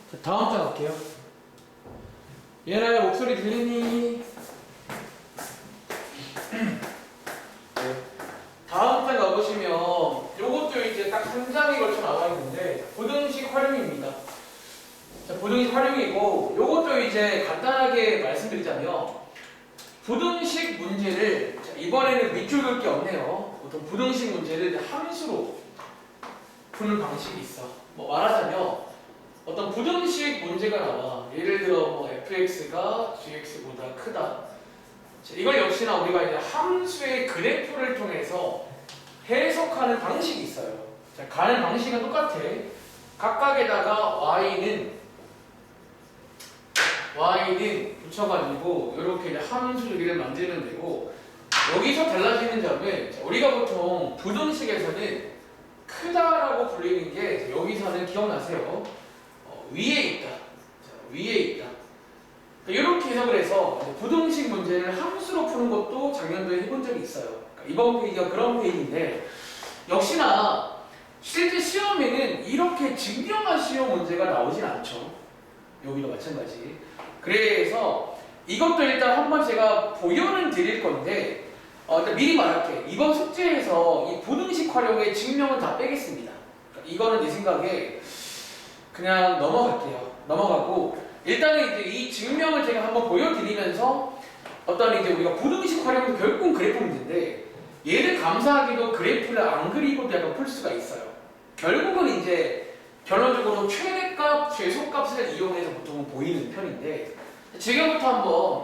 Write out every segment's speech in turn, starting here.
자, 다음 장 갈게요. 얘나야 목소리 들리니? 네. 다음 장 가보시면 요것도 이제 딱 한 장에 걸쳐 나와 있는데 부등식 활용입니다. 자, 부등식 활용이고 요것도 이제 간단하게 말씀드리자면 부등식 문제를 자, 이번에는 밑줄 긋기 없네요. 보통 부등식 문제를 함수로 푸는 방식이 있어. 뭐 말하자면 어떤 부등식 문제가 나와. 예를 들어 뭐 fx가 gx보다 크다. 자, 이걸 역시나 우리가 이제 함수의 그래프를 통해서 해석하는 방식이 있어요. 자, 가는 방식은 똑같아. 각각에다가 y는 붙여가지고 이렇게 이제 함수 두 개를 만들면 되고, 여기서 달라지는 점은 자, 우리가 보통 부등식에서는 크다라고 불리는 게 여기서는 기억나세요? 위에 있다. 자, 위에 있다. 이렇게 해석을 해서 부등식 문제를 함수로 푸는 것도 작년도에 해본 적이 있어요. 그러니까 이번 페이지가 그런 페이지인데 역시나 실제 시험에는 이렇게 증명한 시험 문제가 나오진 않죠. 여기도 마찬가지. 그래서 이것도 일단 한번 제가 보여는 드릴 건데 일단 미리 말할게. 이번 숙제에서 이 부등식 활용의 증명은 다 빼겠습니다. 그러니까 이거는 내 생각에 그냥 넘어가고 일단은 이제 이 증명을 제가 한번 보여드리면서 어떤 이제 우리가 부등식 활용도 결국은 그래프 문제인데 얘를 감사하게도 그래프를 안 그리고도 약간 풀 수가 있어요. 결국은 이제 결론적으로 최대값, 최소값을 이용해서 보통은 보이는 편인데 지금부터 한번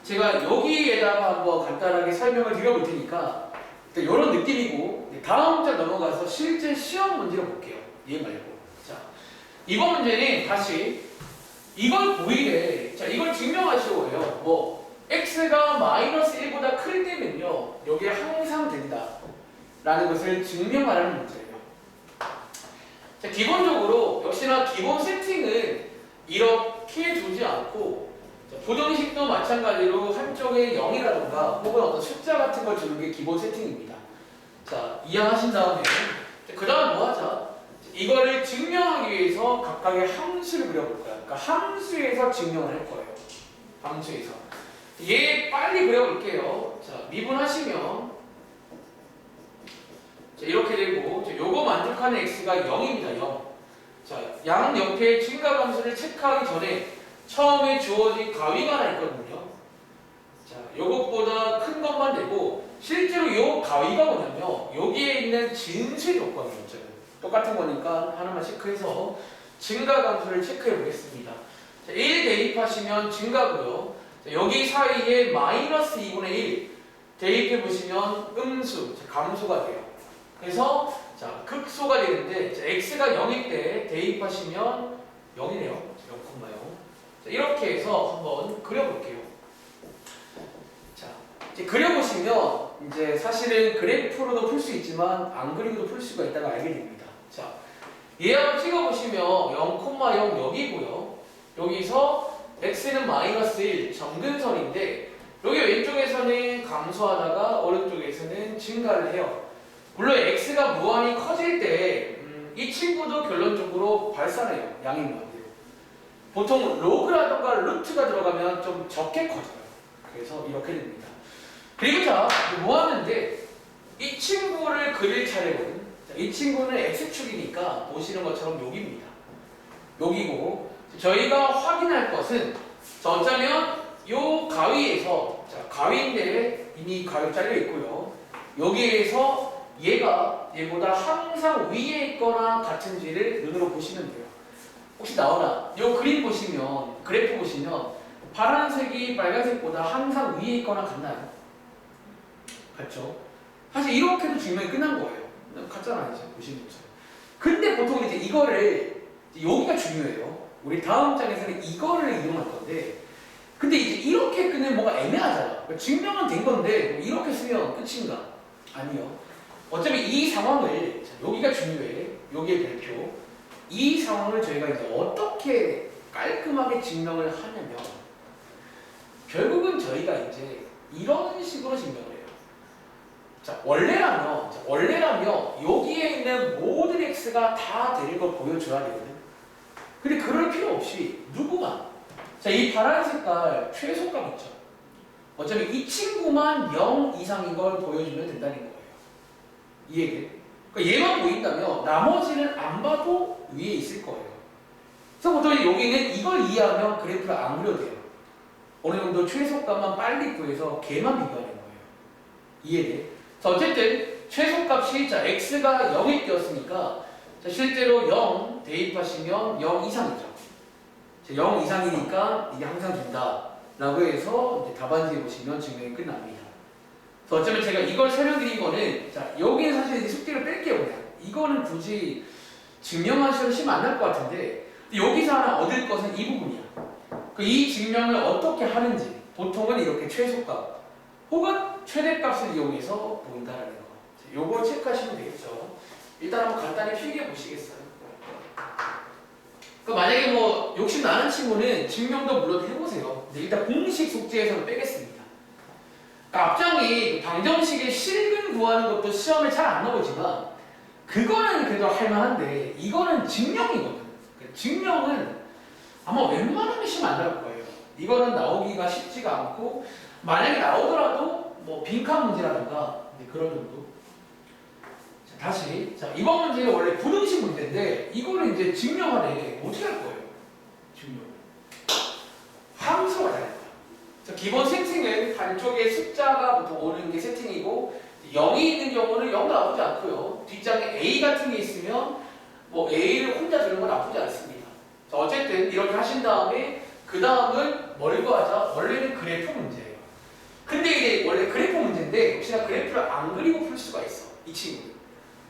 제가 여기에다가 한번 간단하게 설명을 드려볼 테니까 이런 느낌이고 다음 장 넘어가서 실제 시험 문제를 볼게요. 얘 말고. 자, 이번 문제는 다시 이걸 보이래. 자, 이걸 증명하시오예요. 뭐 x가 마이너스 1보다 클 때면요 여기에 항상 된다 라는 것을 증명하라는 문제예요. 자, 기본적으로 역시나 기본 세팅은 이렇게 두지 않고 자, 부등식도 마찬가지로 한쪽에 0이라던가 혹은 어떤 숫자 같은 걸 주는 게 기본 세팅입니다. 자, 이해하신 다음에 그 다음 뭐 하자? 이거를 증명하기 위해서 각각의 함수를 그려볼 거야. 그러니까 함수에서 증명을 할 거예요. 함수에서. 얘 빨리 그려볼게요. 자, 미분하시면 자, 이렇게 되고 요거 만족하는 x가 0입니다. 0. 자, 양 옆에 증가함수를 체크하기 전에 처음에 주어진 가위가 하나 있거든요. 자, 요것보다 큰 것만 내고 실제로 요 가위가 뭐냐면 여기에 있는 진수 조건이죠. 똑같은 거니까 하나만 체크해서 증가함수를 체크해 보겠습니다. 자, 1 대입하시면 증가고요. 자, 여기 사이에 마이너스 2분의 1 대입해 보시면 음수, 자, 감소가 돼요. 그래서 자, 극소가 되는데 자, x가 0일 때 대입하시면 0이네요. 0,0. 자, 이렇게 해서 한번 그려볼게요. 자, 이제 그려보시면 이제 사실은 그래프로도 풀 수 있지만 안 그리고도 풀 수가 있다고 알게 됩니다. 자, 얘 한번 찍어보시면 0,0 여기고요. 여기서 x는 마이너스 1 점근선인데 여기 왼쪽에서는 감소하다가 오른쪽에서는 증가를 해요. 물론 x가 무한히 커질 때 이 친구도 결론적으로 발산해요. 양이 무한대로. 보통 로그라던가 루트가 들어가면 좀 적게 커져요. 그래서 이렇게 됩니다. 그리고 자, 뭐 하는데 이 친구를 그릴 차례는 이 친구는 x축이니까 보시는 것처럼 여기입니다. 여기고 저희가 확인할 것은 자, 어쩌면 요 가위에서 자, 가위인데 이미 가위 잘려 있고요. 여기에서 얘보다 항상 위에 있거나 같은지를 눈으로 보시면 돼요. 혹시 나오나? 요 그림 보시면 그래프 보시면 파란색이 빨간색보다 항상 위에 있거나 같나요? 같죠? 사실 이렇게도 증명이 끝난 거예요. 같잖아 이제 보시는 것처럼. 근데 보통 이제 이거를 여기가 중요해요. 우리 다음 장에서는 이거를 이용할 건데 근데 이제 이렇게 끄면 뭔가 애매하잖아. 그러니까 증명은 된 건데 이렇게 쓰면 끝인가? 아니요. 어차피 이 상황을 여기가 중요해. 여기의 별표. 이 상황을 저희가 이제 어떻게 깔끔하게 증명을 하냐면 결국은 저희가 이제 이런 식으로 증명을 해요. 자, 원래라면 여기에 있는 모든 x가 다 되는 걸 보여줘야 되거든. 근데 그럴 필요 없이 누구만, 자, 이 파란 색깔 최소값 있죠. 어차피 이 친구만 0 이상인 걸 보여주면 된다는 거예요. 이해돼? 그러니까 얘만 보인다면 나머지는 안 봐도 위에 있을 거예요. 그래서 보통 여기는 이걸 이해하면 그래프를 안 그려도 돼요. 어느 정도 최소값만 빨리 구해서 걔만 비교하는 거예요. 이해돼? 자, 어쨌든 최소값이 자 x가 0이 되었으니까 자, 실제로 0 대입하시면 0 이상이죠. 자, 0 이상이니까 이게 항상 준다 라고 해서 이제 답안지에 보시면 증명이 끝납니다. 그래서 어쩌면 제가 이걸 설명드린 거는 자 여기는 사실 이제 숙제를 뺄게요. 그냥 이거는 굳이 증명하셔도 시면 안 날 것 같은데 여기서 하나 얻을 것은 이 부분이야. 이 증명을 어떻게 하는지 보통은 이렇게 최소값 혹은 최대값을 이용해서 보인다라는 거. 요거 체크하시면 되겠죠. 일단 한번 간단히 필기해 보시겠어요? 만약에 뭐 욕심 나는 친구는 증명도 물론 해보세요. 근데 일단 공식 숙제에서는 빼겠습니다. 앞장이 방정식의 실근 구하는 것도 시험에 잘 안 나오지만 그거는 그래도 할만한데 이거는 증명이거든. 증명은 아마 웬만하면 시험 안 나올 거예요. 이거는 나오기가 쉽지가 않고 만약에 나오더라도 뭐 빈칸 문제라든가 그런 정도. 자, 다시 자 이번 문제는 원래 부등식 문제인데 이거를 이제 증명하래. 어떻게 할 거예요? 증명. 함수가 될 거야. 자, 기본 세팅은 반쪽에 숫자가 보통 오는 게 세팅이고 0이 있는 경우는 0도 나쁘지 않고요. 뒷장에 A 같은 게 있으면 뭐 A를 혼자 주는 건 나쁘지 않습니다. 자, 어쨌든 이렇게 하신 다음에 그 다음은 뭘 구하자? 원래는 그래프 문제예요. 근데 이게 원래 그래프 문제인데 혹시나 그래프를 안 그리고 풀 수가 있어. 이 친구.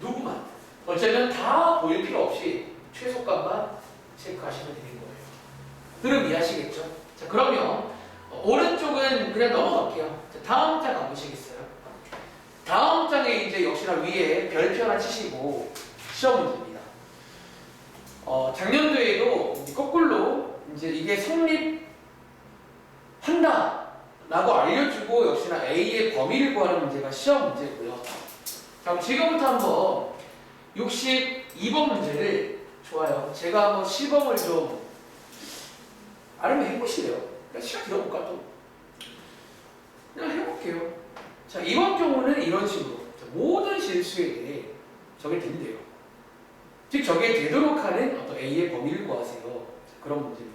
누구만. 어쩌면 다 보일 필요 없이 최소값만 체크하시면 되는 거예요. 흐름 이해하시겠죠? 자, 그러면 오른쪽은 그냥 넘어갈게요. 자, 다음 장 가보시겠어요? 다음 장에 이제 역시나 위에 별표 하나 치시고 시험 문제입니다. 작년도에도 거꾸로 이제 이게 성립한다 라고 알려주고 역시나 A의 범위를 구하는 문제가 시험 문제고요. 자, 그럼 지금부터 한번 62번 문제를 좋아요. 제가 한번 시범을 좀 아니면 해보시래요. 그냥 시간 들어볼까 또? 그냥 해볼게요. 자, 이번 경우는 이런 식으로 자, 모든 실수에 대해 적을 드린대요. 즉 저게 되도록 하는 어떤 A의 범위를 구하세요. 자, 그런 문제입니다.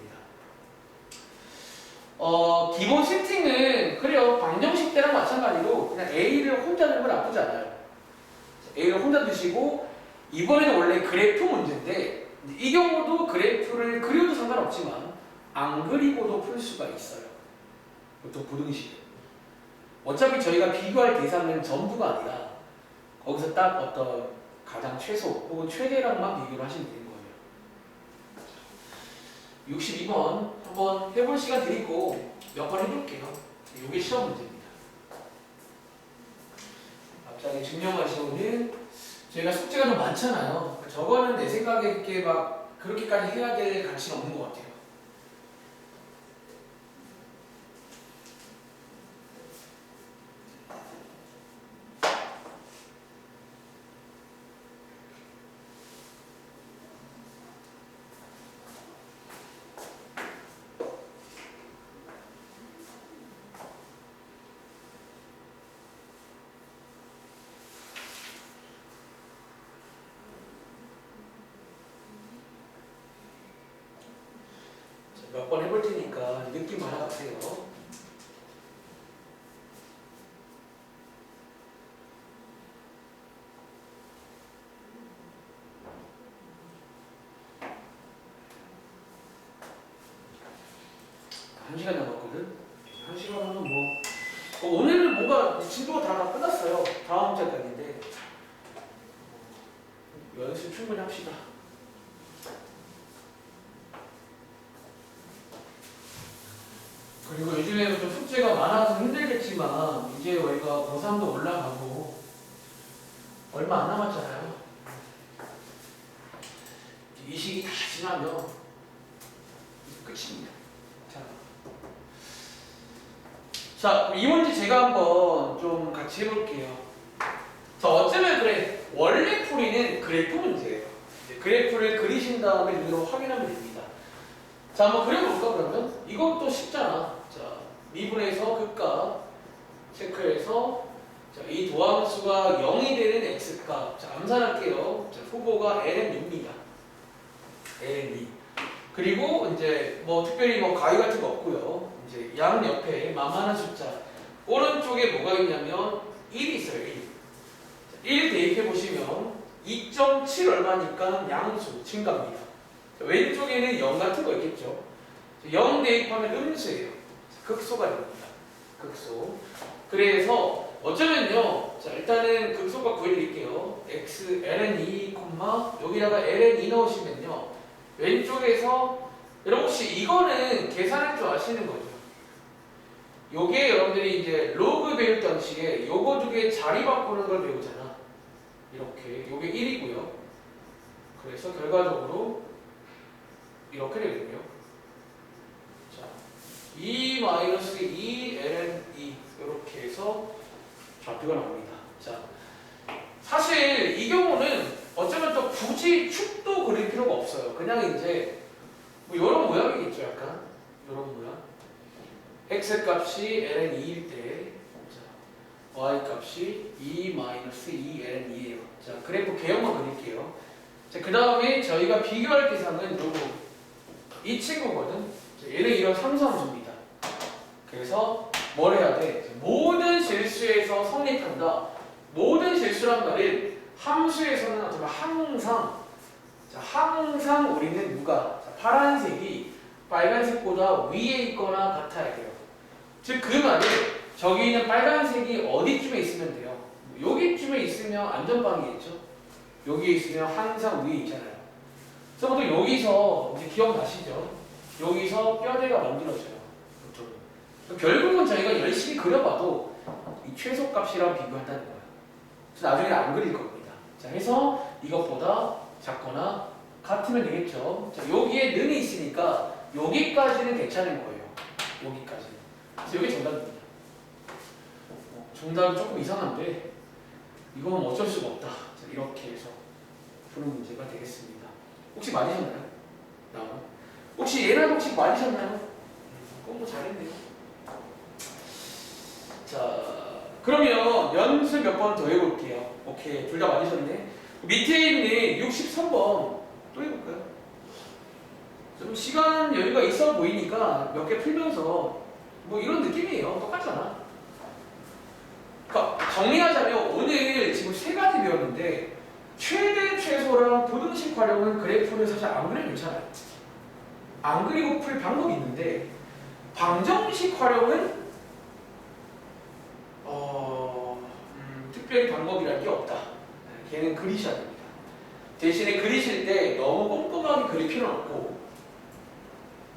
기본 세팅은 그래요. 방정식 때랑 마찬가지로 그냥 A를 혼자 두는 건 나쁘지 않아요. 자, A를 혼자 두시고 이번에는 원래 그래프 문제인데 이 경우도 그래프를 그려도 상관없지만 안 그리고도 풀 수가 있어요. 보통 부등식. 어차피 저희가 비교할 대상은 전부가 아니라 거기서 딱 어떤 가장 최소 혹은 최대량만 비교를 하시면 되는 거예요. 62번 한번 해볼 시간 드리고 몇 번 해볼게요. 이게 시험 문제입니다. 앞장에 증명하시오는 저희가 숙제가 좀 많잖아요. 저거는 내 생각에 이렇게 막 그렇게까지 해야 될 가치는 없는 것 같아요. 몇 번 해볼 테니까 느낌 알아가세요. 한 시간 남았거든? 한 시간 하면 오늘은 뭔가 진도가 다 끝났어요. 다음 장까지인데 연습 충분히 합시다. 그리고 요즘에는 좀 숙제가 많아서 힘들겠지만 이제 우리가 고3도 올라가고 얼마 안 남았잖아요. 이 시기 다 지나면 끝입니다. 자, 이 문제 제가 한번 좀 같이 해볼게요. 자, 어쩌면 그래 원래 풀이는 그래프 문제예요. 그래프를 그리신 다음에 눈으로 확인하면 됩니다. 자, 자, 한번 그려볼까 그러면? 이것도 쉽잖아. 자, 미분에서 극값 체크해서 자, 이 도함수가 0이 되는 x값. 자, 암산할게요. 자, 후보가 ln6입니다. ln2. 그리고 이제 뭐 특별히 뭐 가위 같은 거 없고요. 이제 양 옆에 만만한 숫자. 오른쪽에 뭐가 있냐면 1이 있어요. 1 대입해 보시면 2.7 얼마니까 양수 증가입니다. 자, 왼쪽에는 0 같은 거 있겠죠. 0 대입하면 음수예요. 극소가 됩니다. 극소. 그래서 어쩌면요. 자, 일단은 극소값 구해드릴게요. x ln2, 여기다가 ln2 넣으시면요. 왼쪽에서 여러분 혹시 이거는 계산할 줄 아시는 거죠? 요게 여러분들이 이제 로그 배울 당시에 요거 두 개 자리 바꾸는 걸 배우잖아. 이렇게 요게 1이고요. 그래서 결과적으로 이렇게 되거든요. 자, 2 마이너스 2 ln 2 이렇게 해서 좌표가 나옵니다. 자, 사실 이 경우는 어쩌면 또 굳이 축도 그릴 필요가 없어요. 그냥 이제 뭐 이런 모양이겠죠, 약간 이런 모양. x 값이 ln 2일 때, 자, y 값이 2 마이너스 2 ln 2예요. 자, 그래프 개형만 그릴게요. 자, 그 다음에 저희가 비교할 대상은 요거 이 친구거든. 자, 얘는 이런 상수함수입니다. 그래서 뭘 해야 돼? 모든 실수에서 성립한다. 모든 실수란 말은 함수에서는 항상, 자, 항상 우리는 누가? 자, 파란색이 빨간색보다 위에 있거나 같아야 돼요. 즉 그 말은 저기 있는 빨간색이 어디쯤에 있으면 돼요? 여기쯤에 있으면 안전빵이겠죠? 여기에 있으면 항상 위에 있잖아요. 그래서 보통 여기서 이제 기억나시죠? 여기서 뼈대가 만들어져요. 보통. 결국은 저희가 열심히 그려봐도 이 최소값이랑 비교한다는 거예요. 그래서 나중에 안 그릴 겁니다. 자, 해서 이것보다 작거나 같으면 되겠죠. 자, 여기에 는이 있으니까 여기까지는 괜찮은 거예요. 여기까지. 그래서 이게 정답입니다. 정답이 조금 이상한데 이건 어쩔 수가 없다. 자, 이렇게 해서 푸는 문제가 되겠습니다. 혹시 맞으셨나요? 나와. 혹시 얘랑 혹시 맞으셨나요? 공부 잘했네요. 자, 그러면 연습 몇 번 더 해볼게요. 오케이, 둘 다 맞으셨네. 밑에 있는 63번 또 해볼까요? 좀 시간 여유가 있어 보이니까 몇 개 풀면서 뭐 이런 느낌이에요. 똑같잖아. 그러니까 정리하자면 오늘 지금 세 가지 배웠는데 최대, 최소랑 부등식 활용은 그래프는 사실 안 그려도 괜찮아요. 안 그리고 풀 방법이 있는데 방정식 활용은 특별히 방법이랄 게 없다. 걔는 그리셔야 됩니다. 대신에 그리실 때 너무 꼼꼼하게 그릴 필요는 없고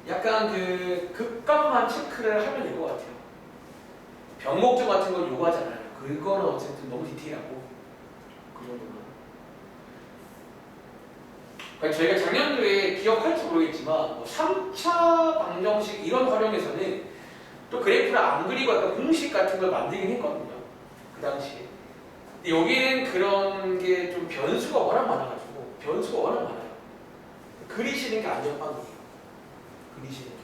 약간 그 극값만 체크를 하면 될 것 같아요. 병목조 같은 건 요구하잖아요. 그거는 어쨌든 너무 디테일하고 그 정도만. 그러니까 저희가 작년도에 기억할지 모르겠지만 뭐 3차 방정식 이런 활용에서는 또 그래프를 안 그리고 약간 공식 같은 걸 만들긴 했거든요. 그 당시에. 근데 여기는 그런 게 좀 변수가 워낙 많아가지고 변수가 워낙 많아요. 그리시는 게 안전빵이에요. 그리시는 게.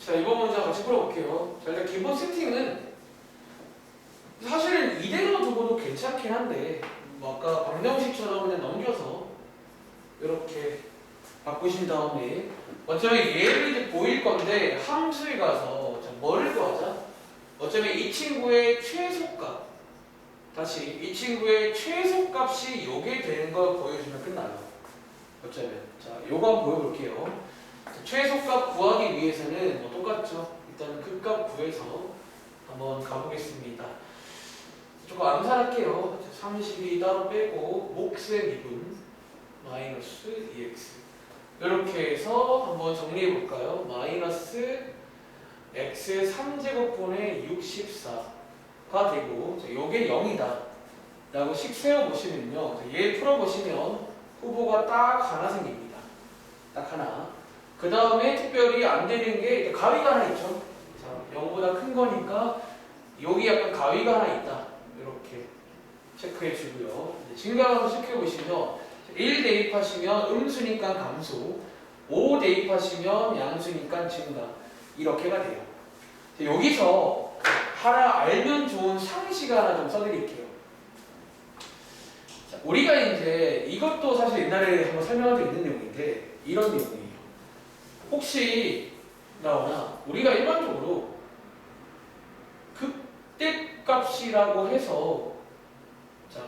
자, 이번 문제 같이 풀어볼게요. 자, 일단 기본 세팅은 사실은 이대로 두고도 괜찮긴 한데 뭐 아까 방정식처럼 그냥 넘겨서 이렇게 바꾸신 다음에 어차피 얘를 이제 보일 건데 함수에 가서 자, 뭐를 구하자? 어차피 이 친구의 최소값 다시 이 친구의 최소값이 요게 되는 걸 보여주면 끝나요. 어쩌면 자 요거 한번 보여볼게요. 자, 최소값 구하기 위해서는 뭐 똑같죠. 일단 그 값 구해서 한번 가보겠습니다. 조금 암살할게요. 30이 따로 빼고 몫의 미분 마이너스 2x 이렇게 해서 한번 정리해 볼까요? 마이너스 x의 3제곱분의 64가 되고 요게 0이다 라고 식 세워보시면요 얘 풀어보시면 후보가 딱 하나 생깁니다. 딱 하나. 그 다음에 특별히 안 되는 게 가위가 하나 있죠. 자, 0보다 큰 거니까 여기 약간 가위가 하나 있다 이렇게 체크해 주고요. 증가함수 체크해 보시면 1 대입하시면 음수니까 감소, 5 대입하시면 양수니까 증가 이렇게가 돼요. 여기서 하나 알면 좋은 상식 하나 좀 써드릴게요. 자, 우리가 이제 이것도 사실 옛날에 한번 설명한 적 있는 내용인데 이런 내용이에요. 혹시 나오나 우리가 일반적으로 극대값이라고 해서 자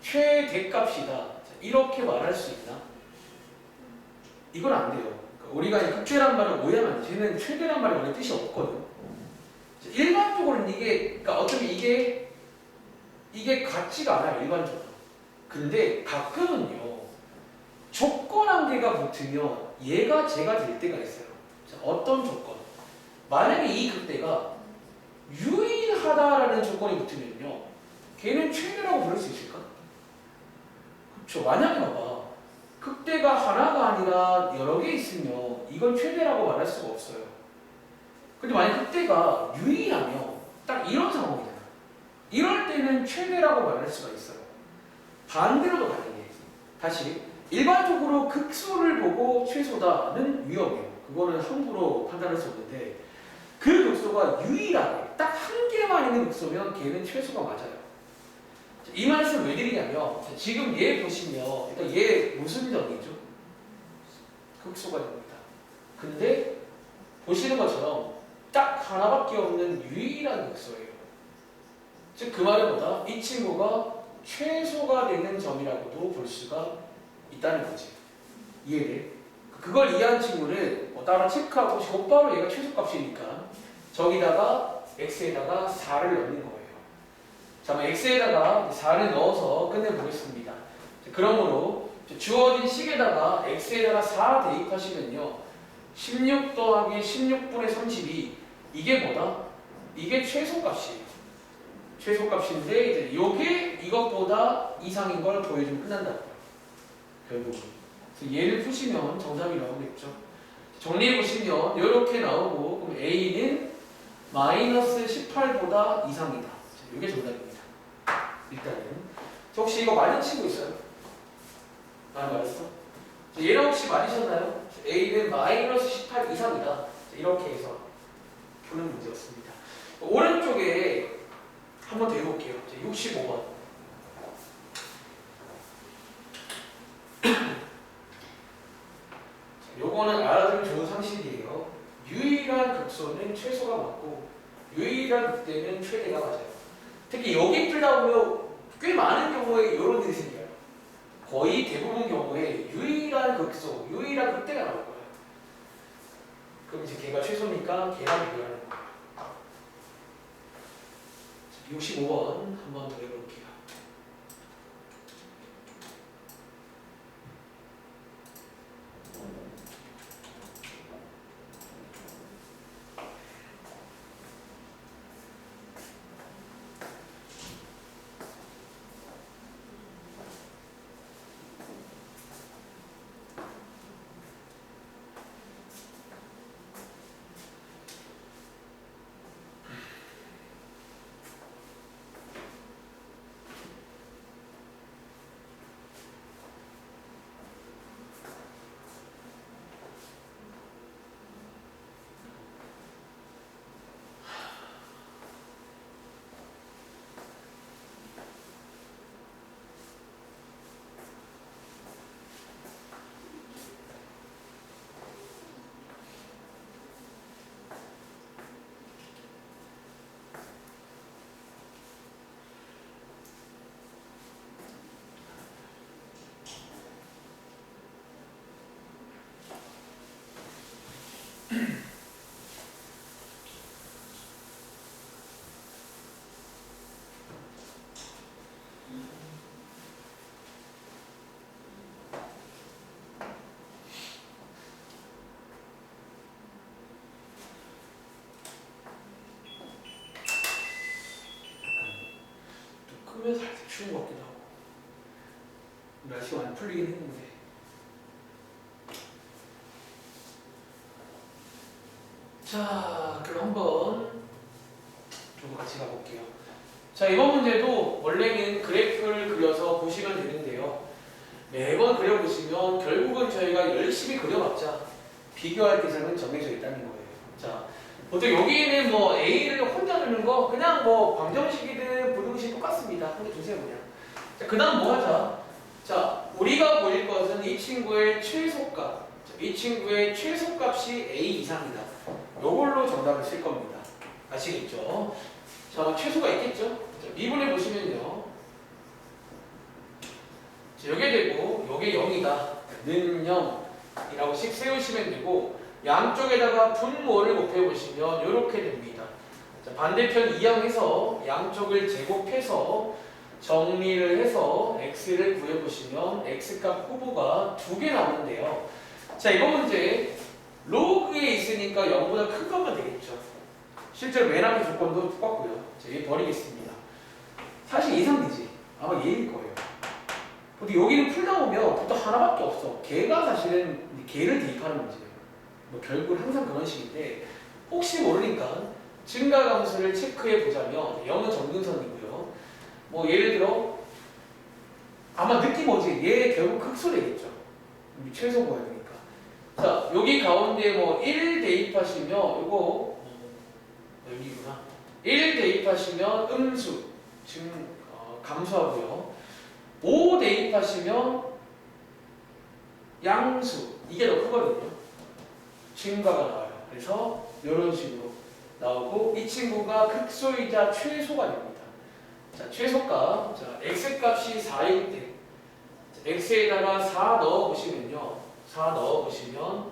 최대값이다 이렇게 말할 수 있나? 이건 안 돼요. 그러니까 우리가 극대란 말을 오해하면 안 돼. 쟤는 최대란 말이 원래 뜻이 없거든. 일반적으로는 이게 그러니까 어차피 이게 같지가 않아요. 일반적으로. 근데 가끔은요 조건 한 개가 붙으면 얘가 제가 될 때가 있어요. 자, 어떤 조건? 만약에 이 극대가 유일하다라는 조건이 붙으면요 걔는 최대라고 부를 수 있을까? 그렇죠. 만약에 봐봐. 극대가 하나가 아니라 여러 개 있으면 이건 최대라고 말할 수가 없어요. 근데 만약 극대가 유일하면 딱 이런 상황이잖아. 이럴 때는 최대라고 말할 수가 있어요. 반대로도 가능해. 다시 일반적으로 극수를 보고 최소다는 위험해요. 그거는 함부로 판단할 수 없는데 그 극소가 유일하게 딱 한 개만 있는 극소면 걔는 최소가 맞아요. 이 말씀 왜 드리냐면 지금 얘 보시면 일단 얘 무슨 점이죠? 극소가 됩니다. 근데 보시는 것처럼 딱 하나밖에 없는 유일한 극소예요. 즉 그 말은 뭐다? 이 친구가 최소가 되는 점이라고도 볼 수가 있다는 거지. 이해돼? 그걸 이해한 친구는 뭐 따로 체크하고 곧바로 얘가 최소값이니까 저기다가 x에다가 4를 넣는 거예요. 자, x에다가 4를 넣어서 끝내보겠습니다. 그러므로 주어진 식에다가 x에다가 4 대입하시면요 16 더하기 16분의 32 이게 뭐다? 이게 최소값이에요. 최소값인데 이제 요게 이것보다 이상인 걸 보여주면 끝난다고요. 결국은. 그래서 얘를 푸시면 정답이 나오겠죠. 정리해보시면 이렇게 나오고 그럼 A는 마이너스 18보다 이상이다. 이게 정답입니다. 일단은. 혹시 이거 맞은 친구 있어요? 안 맞았어? 얘는 혹시 맞으셨나요? A는 마이너스 18 이상이다. 이렇게 해서 푸는 문제였습니다. 오른쪽에 한번 더 해볼게요. 65번. 요거는 알아두면 좋은 상식이에요. 유일한 극소는 최소가 맞고 유일한 극대는 최대가 맞아요. 특히 여기 풀다 보면 꽤 많은 경우에 이런 일이 생겨요. 거의 대부분 경우에 유일한 극소, 유일한 극대가 나올 거예요. 그럼 이제 걔가 최소니까 걔랑 비교하는 거예요. 65번 한번 더 해볼게요. 끄면 살짝 추운 것 같기도 하고. 날씨가 많이 풀리긴 했는데. 자, 그럼 한번 좀 같이 가볼게요. 자, 이번 문제도 원래는 그래프를 그려서 보시면 되는데요. 매번 그려보시면 결국은 저희가 열심히 그려봤자 비교할 대상은 정해져 있다는 거예요. 자, 보통 여기는 뭐 A를 혼자 두는 거 그냥 뭐 방정식이든 부등식 똑같습니다. 혼자 두세요 그냥. 자, 그 다음 뭐 하자? 자, 우리가 보일 것은 이 친구의 최소값. 자, 이 친구의 최소값이 A 이상이다. 요걸로 정답을 쓸 겁니다. 아시겠죠? 자, 최소가 있겠죠? 자, 미분해 보시면요. 자, 요게 되고 요게 0이다. 는 0이라고 씩 세우시면 되고 양쪽에다가 분모를 곱해 보시면 이렇게 됩니다. 자, 반대편 이항해서 양쪽을 제곱해서 정리를 해서 x를 구해 보시면 x값 후보가 2개 나오는데요. 자, 이번 문제 로그에 있으니까 0보다 큰 것만 되겠죠. 실제로 맨 앞에 조건도 똑같고요. 자, 얘 버리겠습니다. 사실 예상되지. 아마 얘일 거예요. 근데 여기는 풀다 보면 보통 하나밖에 없어. 걔가 사실은 걔를 대입하는 문제예요. 뭐 결국은 항상 그런 식인데 혹시 모르니까 증가함수를 체크해 보자면 0은 정근선이고요. 뭐 예를 들어 아마 느낌 오지? 얘 결국 극소되겠죠. 최소 구해야 되니까. 자, 여기 가운데 뭐 1 대입하시면 이거 여기구나. 1 대입하시면 음수 감수하고요. 5 대입하시면 양수 이게 더 크거든요. 증가가 나와요. 그래서 이런 식으로 나오고 이 친구가 극소이자 최소가 됩니다. 자, 최소값. 자, x값이 4일 때 x에다가 4 넣어보시면요. 4 넣어보시면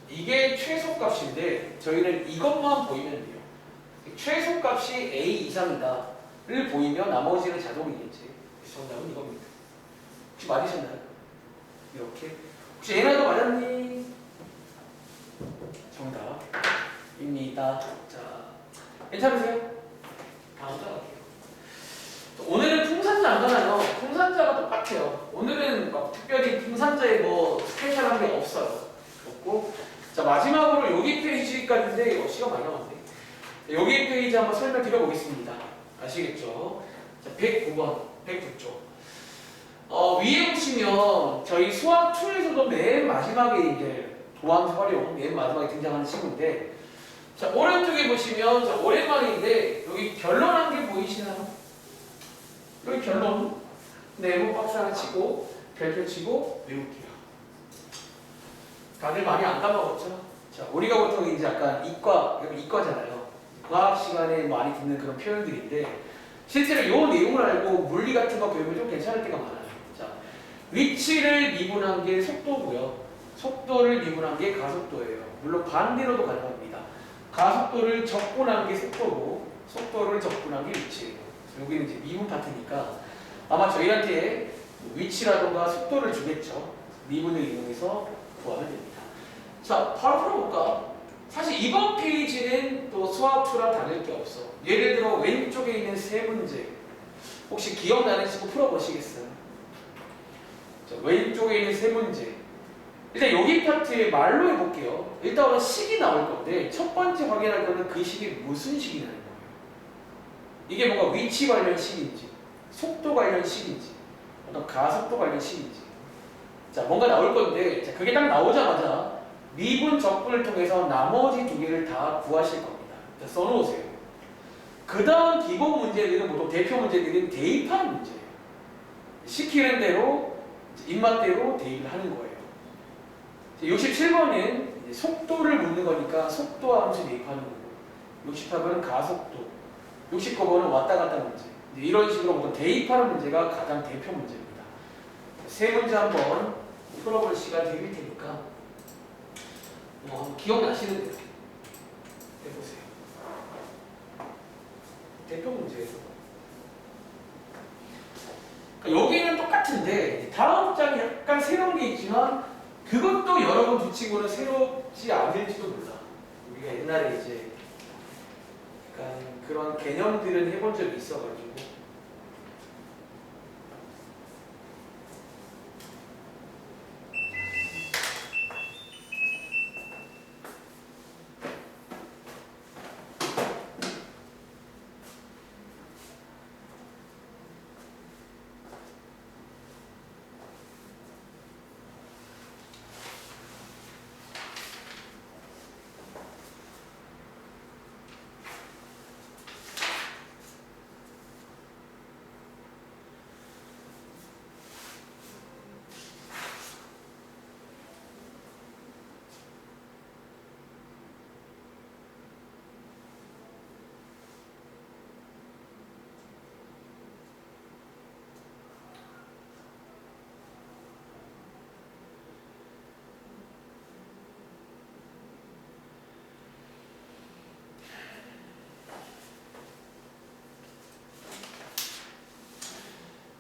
이게 최소값인데 저희는 이것만 보이면 돼요. 최소값이 a 이상이다를 보이면 나머지는 자동이겠지. 정답은 이겁니다. 혹시 맞으셨나요? 이렇게. 혹시 얘나도 맞았니? 정답입니다. 자, 괜찮으세요? 다음 장 갈게요. 오늘은 풍산자 안 가나요? 풍산자가 똑같아요. 오늘은 막 특별히 풍산자에 뭐 스페셜한 게 없어요. 없고. 자, 마지막으로 여기 페이지까지인데 이거 시간 많이 남았네. 여기 페이지 한번 설명드려 보겠습니다. 아시겠죠? 자, 109번. 109쪽. 위에 보시면 저희 수학 2에서도 맨 마지막에 이제 도함수 활용 맨 마지막에 등장하는 친구인데 자, 오른쪽에 보시면 자, 오랜만인데 여기 결론한 게 보이시나요? 여기 결론 네모 박스 하나 치고 별표 치고 외울게요. 다들 많이 안 까먹었죠? 자, 우리가 보통 이제 약간 이과잖아요. 과학 시간에 많이 듣는 그런 표현들인데 실제로 이 내용을 알고 물리 같은 거 배우면 좀 괜찮을 때가 많아요. 자, 위치를 미분한 게 속도고요. 속도를 미분한 게 가속도예요. 물론 반대로도 가능합니다. 가속도를 적분한 게 속도고 속도를 적분한 게 위치예요. 여기는 이제 미분 파트니까 아마 저희한테 위치라던가 속도를 주겠죠. 미분을 이용해서 구하면 됩니다. 자, 바로 풀어볼까? 사실 이번 페이지는 또 수학 2랑 다를 게 없어. 예를 들어 왼쪽에 있는 세 문제 혹시 기억나는 친구 풀어보시겠어요? 자, 왼쪽에 있는 세 문제 일단 여기 파트에 말로 해볼게요. 일단은 식이 나올 건데 첫 번째 확인할 거는 그 식이 무슨 식이냐는 거예요. 이게 뭔가 위치 관련 식인지 속도 관련 식인지 어떤 가속도 관련 식인지 자, 뭔가 나올 건데 자, 그게 딱 나오자마자 미분 적분을 통해서 나머지 두 개를 다 구하실 겁니다. 자, 써놓으세요. 그 다음 기본 문제들은 보통 대표 문제들은 대입하는 문제예요. 시키는 대로 입맛대로 대입을 하는 거예요. 67번은 속도를 묻는 거니까 속도 함수 대입하는 거고 68번은 가속도 69번은 왔다 갔다 문제 이런 식으로 보통 대입하는 문제가 가장 대표 문제입니다. 세 문제 한번 풀어볼 시간 드릴 테니까 기억나시는 대로 해보세요. 대표 문제에서 그러니까 여기는 똑같은데 다음 장이 약간 새로운 게 있지만 그것도 여러분 두 친구는 새롭지 않을지도 몰라. 우리가 옛날에 이제 약간 그런 개념들은 해본 적이 있어가지고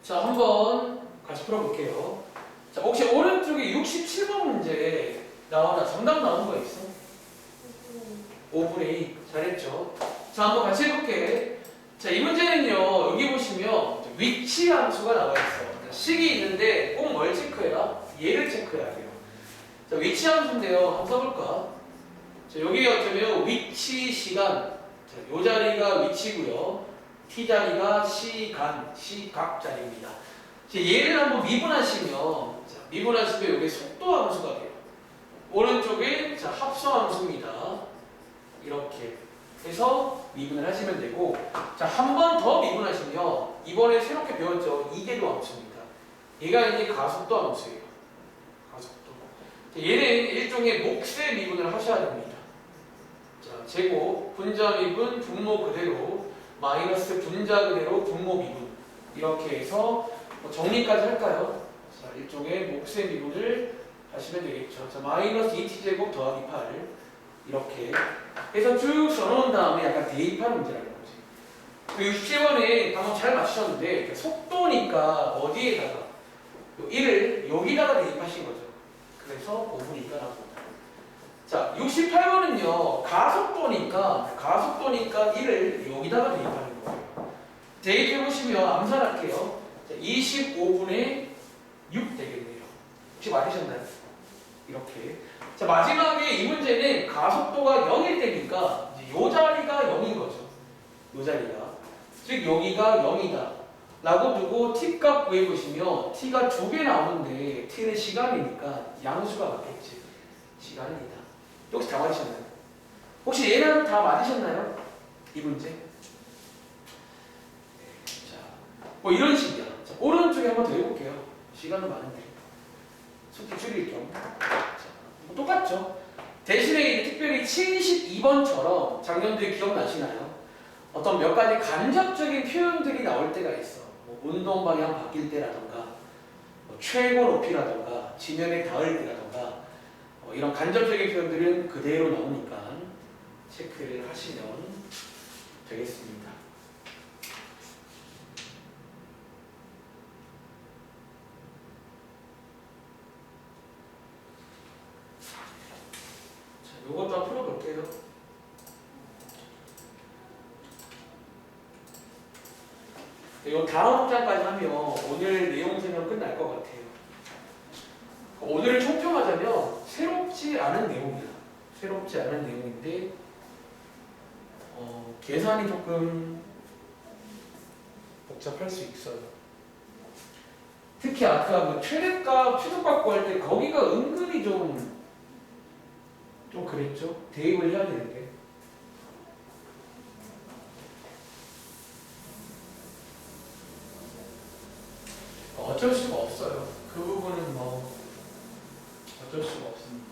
자, 한번 같이 풀어볼게요. 자, 혹시 오른쪽에 67번 문제 나오나? 정답 나오는 거 있어? 5분의 2. 잘했죠? 자, 한번 같이 해볼게. 자, 이 문제는요, 여기 보시면 위치 함수가 나와 있어. 식이 있는데 꼭 뭘 체크해라? 얘를 체크해야 돼요. 자, 위치 함수인데요. 한번 써볼까? 자, 여기 어쩌면 위치 시간. 자, 요 자리가 위치고요. t 자리가 시각 자리입니다. 자, 얘를 한번 미분하시면, 자, 미분하시면 여기 속도 함수가 돼요. 오른쪽에 자, 합수 함수입니다. 이렇게 해서 미분을 하시면 되고, 자, 한 번 더 미분하시면 이번에 새롭게 배웠죠. 이계도 함수입니다. 얘가 이제 가속도 함수예요. 가속도. 자, 얘는 일종의 몫의 미분을 하셔야 됩니다. 자, 제곱, 분자 미분, 분모 그대로, 마이너스 분자 그대로, 분모 미분. 이렇게 해서 뭐 정리까지 할까요? 자, 일종의 몫의 미분을 하시면 되겠죠. 자, 마이너스 2t제곱 더하기 8. 이렇게 해서 쭉 써놓은 다음에 약간 대입하는 문제라는 거지. 67번에 방금 잘 맞추셨는데 속도니까 어디에다가 1을 여기다가 대입하신 거죠. 그래서 5분이니까 나옵니다. 자, 68번은요. 가속도니까 1을 여기다가 대입하는 거예요. 대입해보시면 암산할게요. 25분의 6 되겠네요. 혹시 맞으셨나요? 이렇게. 자, 마지막에 이 문제는 가속도가 0일 때니까 이제 요 자리가 0인 거죠. 요 자리가. 즉 여기가 0이다 라고 두고 t값 구해보시면 t가 2개 나오는데 t는 시간이니까 양수가 맞겠지. 시간입니다. 혹시 다 맞으셨나요? 혹시 얘는 다 맞으셨나요? 이 문제? 자, 뭐 이런 식이야. 자, 오른쪽에 한번 더 해볼게요. 시간은 많은데 속도 줄일 겸. 뭐 똑같죠. 대신에 특별히 72번처럼 작년들 기억나시나요? 어떤 몇 가지 간접적인 표현들이 나올 때가 있어. 뭐 운동 방향 바뀔 때라던가, 뭐 최고 높이라던가, 지면에 닿을 때라던가, 이런 간접적인 표현들은 그대로 나오니까 체크를 하시면 되겠습니다. 자, 요것도 한번 풀어볼게요. 이 다음 장까지 하면 오늘 내용 설명 끝날 것 같아요. 오늘을 총평하자면 새롭지 않은 내용이야. 새롭지 않은 내용인데 계산이 조금 복잡할 수 있어요. 특히 아까 그 최대값, 최소값 구할 때 거기가 은근히 좀 그랬죠. 대입을 해야 되는데. 어쩔 수가 없어요. 그 부분은 뭐 어쩔 수가 없습니다.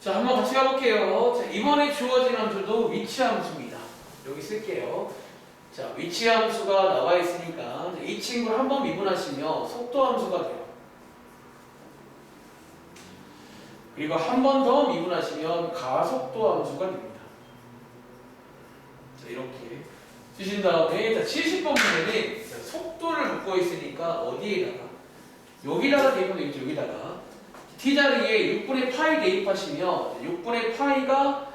자, 한번 같이 가볼게요. 자, 이번에 주어진 함수도 위치 함수입니다. 여기 쓸게요. 자, 위치 함수가 나와 있으니까 이 친구를 한번 미분하시면 속도 함수가 돼요. 그리고 한 번 더 미분하시면 가속도 함수가 됩니다. 자, 이렇게 주신 다음에 자, 70번 문제는 속도를 묻고 있으니까 어디에다가? 여기다가 대입하면 되겠죠. 여기다가 t자리에 6분의 파이 대입하시면 6분의 파이가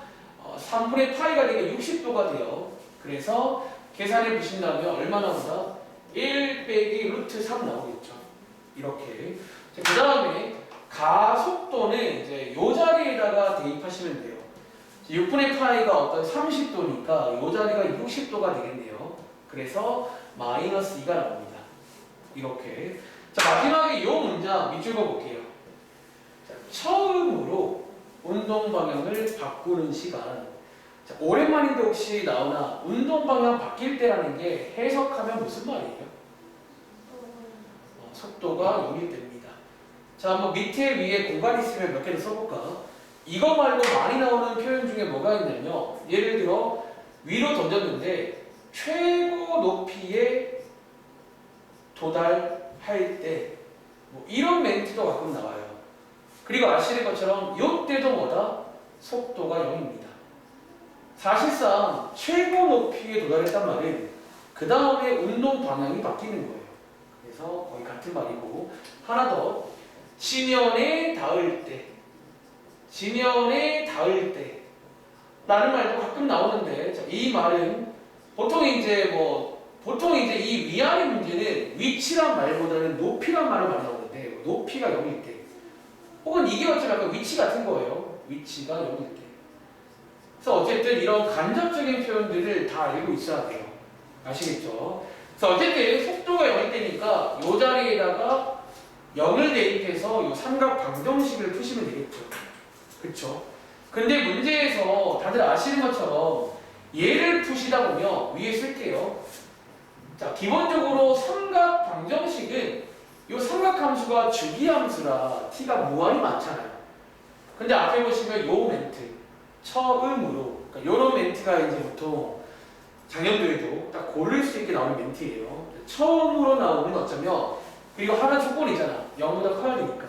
3분의 파이가 되니까 60도가 돼요. 그래서 계산해 보신다면 얼마 나온다? 1 빼기 루트 3 나오겠죠. 이렇게. 그 다음에 가속도는 이제 요 자리에다가 대입하시면 돼요. 6분의 파이가 어떤 30도니까 이 자리가 60도가 되겠네요. 그래서 마이너스 2가 나옵니다. 이렇게. 자, 마지막에 이 문장 밑줄 그어볼게요. 자, 처음으로 운동 방향을 바꾸는 시간. 자, 오랜만인데 혹시 나오나 운동 방향 바뀔 때라는 게 해석하면 무슨 말이에요? 속도가 0일 때입니다. 자, 한번 밑에 위에 공간이 있으면 몇 개를 써볼까? 이거 말고 많이 나오는 표현 중에 뭐가 있냐면 예를 들어 위로 던졌는데 최고 높이에 도달할 때 뭐 이런 멘트도 가끔 나와요. 그리고 아시는 것처럼 이때도 뭐다? 속도가 0입니다. 사실상 최고 높이에 도달했단 말은 그 다음에 운동 방향이 바뀌는 거예요. 그래서 거의 같은 말이고 하나 더 지면에 닿을 때 지면에 닿을 때 라는 말도 가끔 나오는데 자, 이 말은 보통 이제 이 위아래 문제는 위치란 말보다는 높이란 말을 많이 나오는데 높이가 0일 때 혹은 이게 어쩌면 약간 위치 같은 거예요. 위치가 0일 때. 그래서 어쨌든 이런 간접적인 표현들을 다 알고 있어야 돼요. 아시겠죠? 그래서 어쨌든 속도가 0일 때니까 이 자리에다가 0을 대입해서 이 삼각 방정식을 푸시면 되겠죠. 그쵸? 근데 문제에서 다들 아시는 것처럼 얘를 푸시다 보면 위에 쓸게요. 자, 기본적으로 삼각 방정식은 이 삼각함수가 주기함수라 t가 무한히 많잖아요. 근데 앞에 보시면 요 멘트 처음으로 그러니까 요런 멘트가 이제 보통 작년도에도 딱 고를 수 있게 나오는 멘트예요. 처음으로 나오는 어쩌면 그리고 하나 조건이잖아. 0보다 커야 되니까.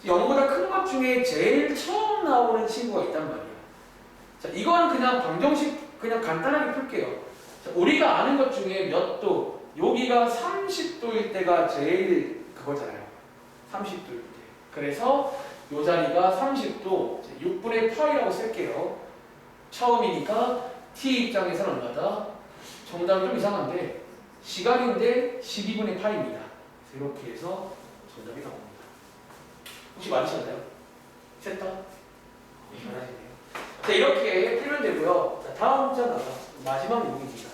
0보다 큰 것 중에 제일 처음 나오는 친구가 있단 말이야. 자, 이건 그냥 방정식 그냥 간단하게 풀게요. 자, 우리가 아는 것 중에 몇 도, 여기가 30도일 때가 제일 그거잖아요. 30도일 때. 그래서 이 자리가 30도, 6분의 파이라고 쓸게요. 처음이니까 t 입장에서는 얼마다? 정답은 좀 이상한데 시간인데 12분의 파이입니다. 이렇게 해서 정답이 나옵니다. 혹시 맞으셨나요? 셋 다? 잘하시네요. 자, 이렇게 풀면 되고요. 자, 다음 장 나가. 마지막 용입니다.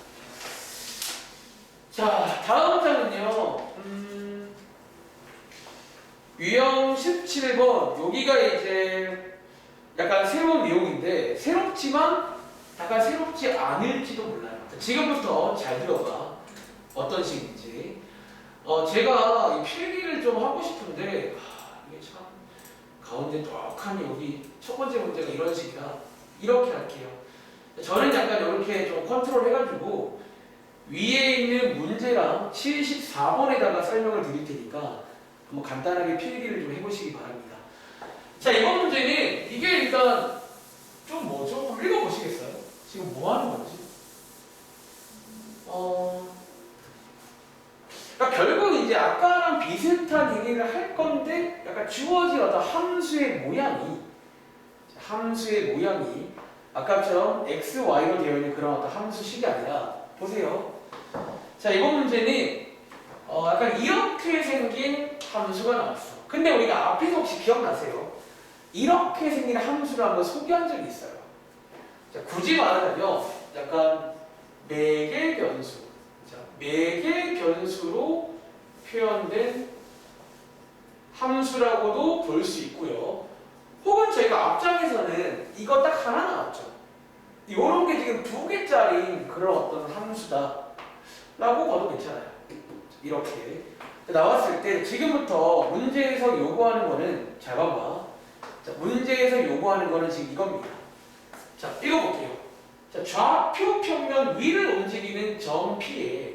자, 다음 장은요. 유형 17번. 여기가 이제 약간 새로운 내용인데 새롭지만 약간 새롭지 않을지도 몰라요. 자, 지금부터 잘 들어봐. 어떤 식인지. 제가 이 필기를 좀 하고 싶은데 이게 참 가운데 덕하니 여기 첫 번째 문제가 이런 식이라 이렇게 할게요. 저는 약간 이렇게 좀 컨트롤 해가지고 위에 있는 문제랑 74번에다가 설명을 드릴 테니까 한번 간단하게 필기를 좀 해보시기 바랍니다. 자, 이번 문제는 이게 일단 좀 뭐죠? 한번 읽어보시겠어요? 지금 뭐 하는 건지? 그러니까 결국 이제 아까랑 비슷한 얘기를 할 건데 약간 주어진 어떤 함수의 모양이 아까처럼 x, y로 되어 있는 그런 어떤 함수식이 아니라 보세요. 자, 이번 문제는 약간 이렇게 생긴 함수가 나왔어. 근데 우리가 앞에서 혹시 기억나세요? 이렇게 생긴 함수를 한번 소개한 적이 있어요. 자, 굳이 말하자면 약간 매개 변수. 자, 매개 변수로 표현된 함수라고도 볼 수 있고요. 혹은 저희가 앞장에서는 이거 딱 하나 나왔죠. 이런 게 지금 2개짜리인 그런 어떤 함수다 라고 봐도 괜찮아요. 이렇게 나왔을 때 지금부터 문제에서 요구하는 거는 잘 봐봐. 자, 문제에서 요구하는 거는 지금 이겁니다. 자, 읽어볼게요. 자, 좌표 평면 위를 움직이는 점 P에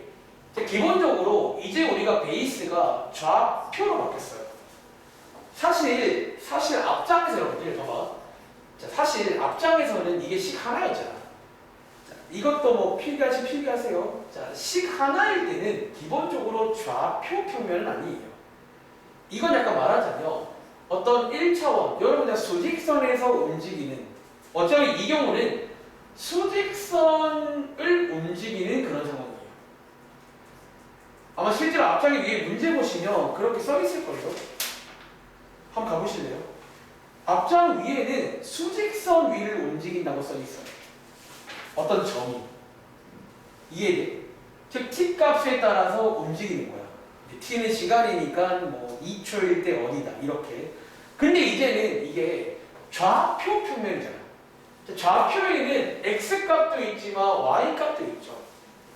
기본적으로 이제 우리가 베이스가 좌표로 바뀌었어요. 사실 앞장에서 여러분들 봐봐. 자, 사실 앞장에서는 이게 식 하나였잖아. 자, 이것도 뭐 필기하세요. 자, 식 하나일 때는 기본적으로 좌표 평면은 아니에요. 이건 약간 말하자면 어떤 1차원, 여러분들 수직선에서 움직이는 어쩌면 이 경우는 수직선을 움직이는 그런 상황이에요. 아마 실제로 앞장에 위에 문제 보시면 그렇게 써 있을 거예요. 한번 가보실래요? 앞장 위에는 수직선 위를 움직인다고 써 있어요. 어떤 점이. 이해돼? 즉 t 값에 따라서 움직이는 거야. t는 시간이니까 뭐 2초일 때 어디다 이렇게. 근데 이제는 이게 좌표 평면이잖아. 좌표에는 x 값도 있지만 y 값도 있죠.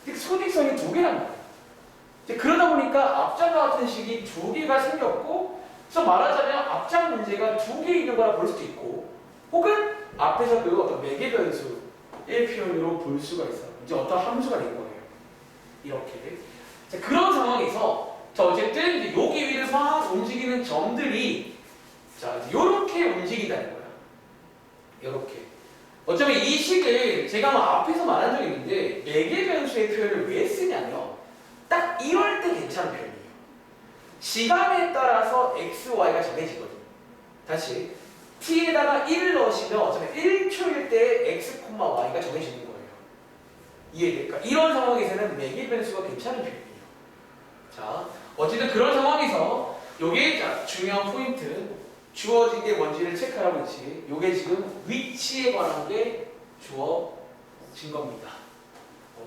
즉 소직선이 두 개란 말이야. 그러다 보니까 앞장과 같은 식이 두 개가 생겼고, 그래서 말하자면 앞장 문제가 두 개 있는 거라 볼 수도 있고, 혹은 앞에서 그 어떤 매개 변수의 표현으로 볼 수가 있어요. 이제 어떤 함수가 된 거예요. 이렇게. 자, 그런 상황에서 자, 어쨌든 이제 여기 위를 막 움직이는 점들이 자, 이렇게 움직인다는 거야. 이렇게. 어쩌면 이 식을 제가 뭐 앞에서 말한 적이 있는데 매개 변수의 표현을 왜 쓰냐면 딱 이럴 때 괜찮은 표현이에요. 시간에 따라서 x, y가 정해지거든요. 다시 t에다가 1을 넣으시면 어쩌면 1초일 때 x, y가 정해지는 거예요. 이해돼? 그러니까 이런 상황에서는 매개 변수가 괜찮은 표현이에요. 자, 어쨌든 그런 상황에서 요게 자, 중요한 포인트. 주어진 게 뭔지를 체크하라고 했지. 요게 지금 위치에 관한 게 주어진 겁니다.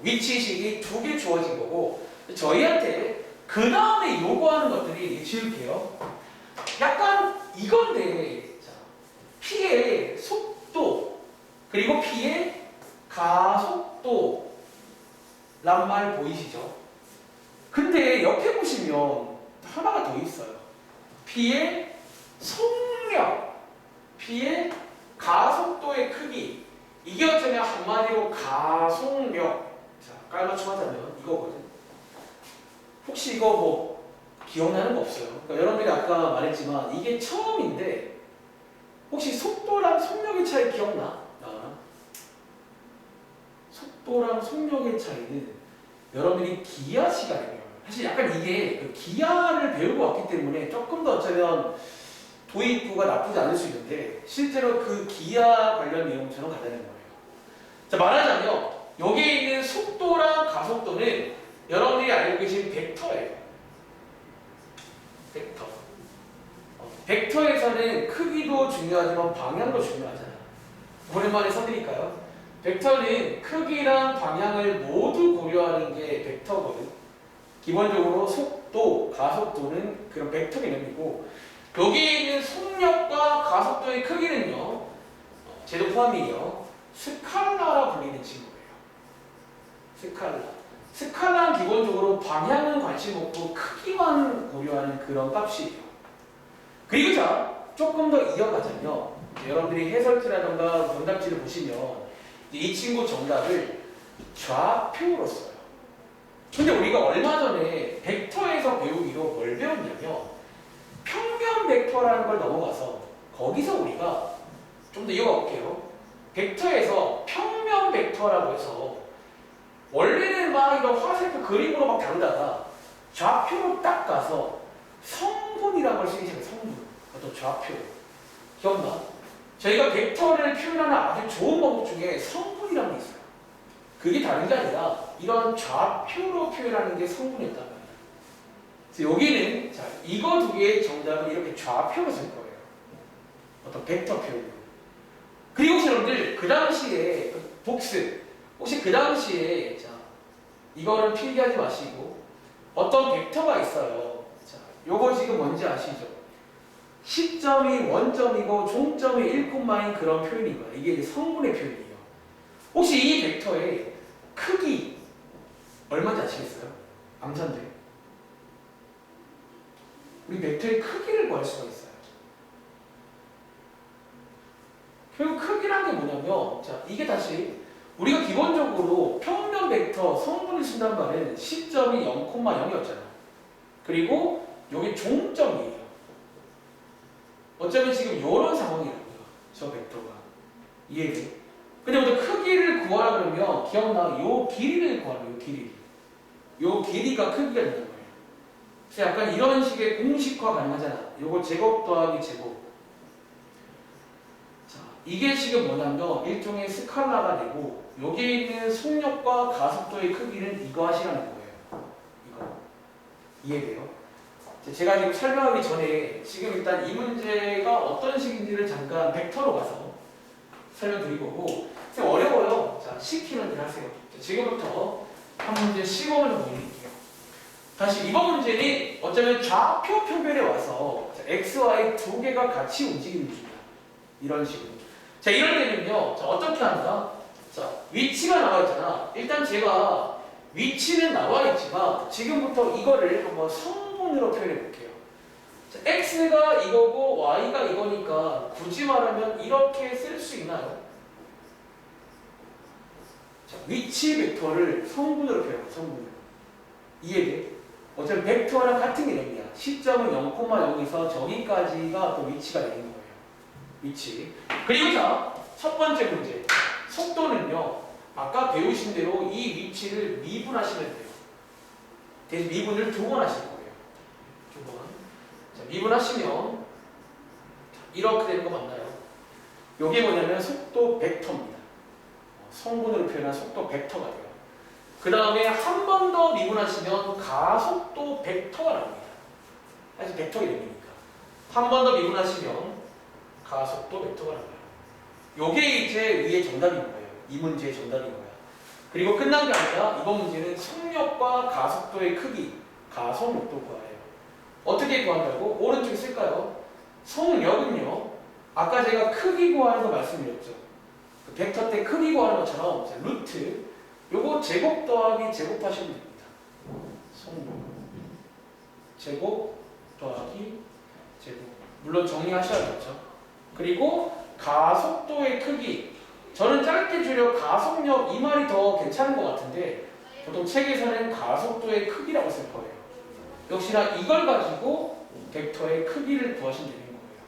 위치식이 두 개 주어진 거고, 저희한테 그 다음에 요구하는 것들이 지울게요. 약간 이건데, 자, P의 속도 그리고 P의 가속도 란 말 보이시죠? 근데 옆에 보시면 하나가 더 있어요. P의 속력, P의 가속도의 크기. 이게 어쩌면 한마디로 가속력. 자, 깔맞춤 하자면 이거거든. 혹시 이거 뭐 기억나는 거 없어요? 그러니까 여러분들이 아까 말했지만 이게 처음인데 혹시 속도랑 속력의 차이 기억나? 속도랑 속력의 차이는 여러분들이 기하 시간에 배워요. 사실 약간 이게 그 기하를 배우고 왔기 때문에 조금 더 어쩌면 도입부가 나쁘지 않을 수 있는데 실제로 그 기하 관련 내용처럼 가다는 거예요. 자, 말하자면 여기에 있는 속도랑 가속도는 여러분들이 알고 계신 벡터예요. 벡터. 벡터에서는 크기도 중요하지만 방향도 중요하잖아요. 오랜만에 써드릴까요? 벡터는 크기랑 방향을 모두 고려하는 게 벡터거든. 기본적으로 속도, 가속도는 그런 벡터 개념이고, 여기에 있는 속력과 가속도의 크기는요, 쟤도 포함이에요. 스칼라라 불리는 친구예요. 스칼라. 스칼라는 기본적으로 방향은 관심 없고 크기만 고려하는 그런 값이에요. 그리고 자, 조금 더 이어가자면 여러분들이 해설지라던가 정답지를 보시면 이 친구 정답을 좌표로 써요. 근데 우리가 얼마 전에 벡터에서 배우기로 뭘 배웠냐면 평면 벡터라는 걸 넘어가서 거기서 우리가 좀 더 이어가 볼게요. 벡터에서 평면 벡터라고 해서 원래는 막 이런 화살표 그림으로 막 다루다가 좌표로 딱 가서 성분이라는 걸 쓰기 시작해요. 성분. 어떤 좌표. 기억나? 저희가 벡터를 표현하는 아주 좋은 방법 중에 성분이라는 게 있어요. 그게 다른 게 아니라 이런 좌표로 표현하는 게 성분이었단 말이에요. 그래서 여기는 자, 이거 두 개의 정답은 이렇게 좌표로 쓸 거예요. 어떤 벡터 표현으로. 그리고 혹시 여러분들 그 당시에 복습 혹시 그 당시에 자 이거를 필기하지 마시고 어떤 벡터가 있어요. 자, 요거 지금 뭔지 아시죠? 시점이 원점이고 종점이 1콤마인 그런 표현인 거예요. 이게 성분의 표현이에요. 혹시 이 벡터의 크기 얼마인지 아시겠어요? 암산돼. 우리 벡터의 크기를 구할 수가 있어요. 결국 크기란 게 뭐냐면 자 이게 다시 우리가 기본적으로 평면 벡터 성분을 쓴단 말은 시점이 0,0이었잖아. 그리고 여기 종점이에요. 어쩌면 지금 이런 상황이라고요. 저 벡터가. 이해돼? 근데 먼저 크기를 구하라 그러면 기억나? 요 길이를 구하라. 요 길이. 요 길이가 크기가 되는 거예요. 그래서 약간 이런 식의 공식화 가능하잖아. 요거 제곱 더하기 제곱. 자, 이게 지금 뭐냐면 일종의 스칼라가 되고 여기에 있는 속력과 가속도의 크기는 이거 하시라는 거예요. 이거. 이해돼요? 제가 지금 설명하기 전에 지금 일단 이 문제가 어떤 식인지를 잠깐 벡터로 가서 설명드릴 거고, 좀 어려워요. 자, 시키는 대로 하세요. 자, 지금부터 한 문제 시범을 좀 보여드릴게요. 다시 이번 문제는 어쩌면 좌표 평면에 와서 자, x, y 두 개가 같이 움직이는 문제입니다. 이런 식으로. 자, 이럴 때는요, 자, 어떻게 한다? 자, 위치가 나와 있잖아. 일단 제가 위치는 나와 있지만 지금부터 이거를 한번 성분으로 표현해 볼게요. 자, x가 이거고 y가 이거니까 굳이 말하면 이렇게 쓸 수 있나요? 자, 위치 벡터를 성분으로 표현해요. 성분으로. 이해돼? 어차피 벡터랑 같은 개념이야. 시점은 0,0에서 저기까지가 또 위치가 되는 거예요. 위치. 그리고 자, 첫 번째 문제. 속도는요. 아까 배우신 대로 이 위치를 미분하시면 돼요. 대신 미분을 2번 하실 거예요. 2번. 자, 미분하시면 이렇게 되는 거 맞나요? 이게 뭐냐면 속도 벡터입니다. 성분으로 표현한 속도 벡터가 돼요. 그 다음에 한 번 더 미분하시면 가속도 벡터가 나옵니다. 사실 벡터가 됩니까? 한 번 더 미분하시면 가속도 벡터가 나와요. 요게 이제 위에 정답인 거예요. 이 문제의 정답인 거야. 그리고 끝난 게 아니라 이번 문제는 속력과 가속도의 크기, 가속력도 구하래요. 어떻게 구한다고? 오른쪽에 쓸까요? 속력은요. 아까 제가 크기 구하는 거 말씀드렸죠. 그 벡터 때 크기 구하는 것처럼 루트 요거 제곱 더하기 제곱하시면 됩니다. 속력 제곱 더하기 제곱. 물론 정리하셔야겠죠. 그리고 가속도의 크기. 저는 짧게 줄여 가속력 이 말이 더 괜찮은 것 같은데 보통 책에서는 가속도의 크기라고 쓸 거예요. 역시나 이걸 가지고 벡터의 크기를 구하시면 되는 거예요.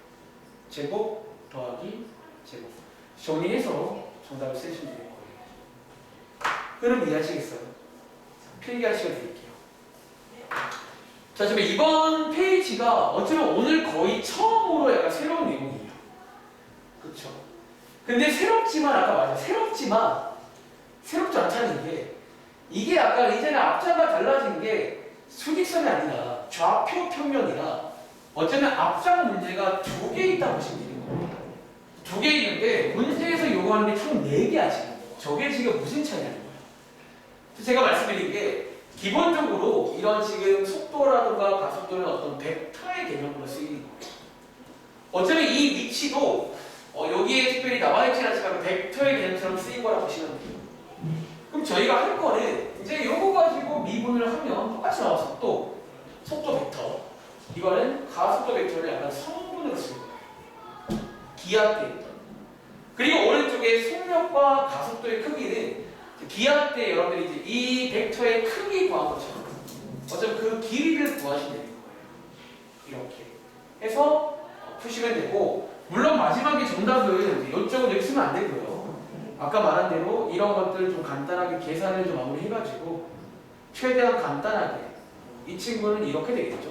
제곱 더하기 제곱. 정리해서 정답을 쓰시면 되는 거예요. 흐름 이해하시겠어요? 필기할 시간 드릴게요. 자, 지금 이번 페이지가 어쩌면 오늘 거의 처음으로 약간 새로운 내용이에요. 그렇죠? 근데 새롭지만 아까 맞아. 새롭지 않다는 게 이게 아까 이제는 앞자가 달라진 게 수직선이 아니라 좌표 평면이라 어쩌면 앞장 문제가 2개 있다고 보시면 되는 거예요. 2개 있는데 문제에서 요구하는 게 총 4개야 지금. 저게 지금 무슨 차이냐는 거예요. 제가 말씀드린 게 기본적으로 이런 지금 속도라든가 가속도는 어떤 벡터의 개념으로 쓰이는 거예요. 어쩌면 이 위치도 여기에 특별히 나와 있지 않지만 벡터의 개념처럼 쓰인 거라고 보시면 돼요. 그럼 저희가 할 거는 이제 요거 가지고 미분을 하면 똑같이 나와 속도 벡터. 이거는 가속도 벡터를 약간 성분으로 쓰는 거예요. 기하 때 있던. 그리고 오른쪽에 속력과 가속도의 크기는 기하 때 여러분들이 이제 이 벡터의 크기 구한 것처럼 어차피 그 길이를 구하시면 되는 거예요. 이렇게 해서 푸시면 되고, 물론 마지막에 정답은 이쪽은 여기 쓰면 안 되고요. 아까 말한 대로 이런 것들 좀 간단하게 계산을 좀 마무리 해가지고 최대한 간단하게 이 친구는 이렇게 되겠죠.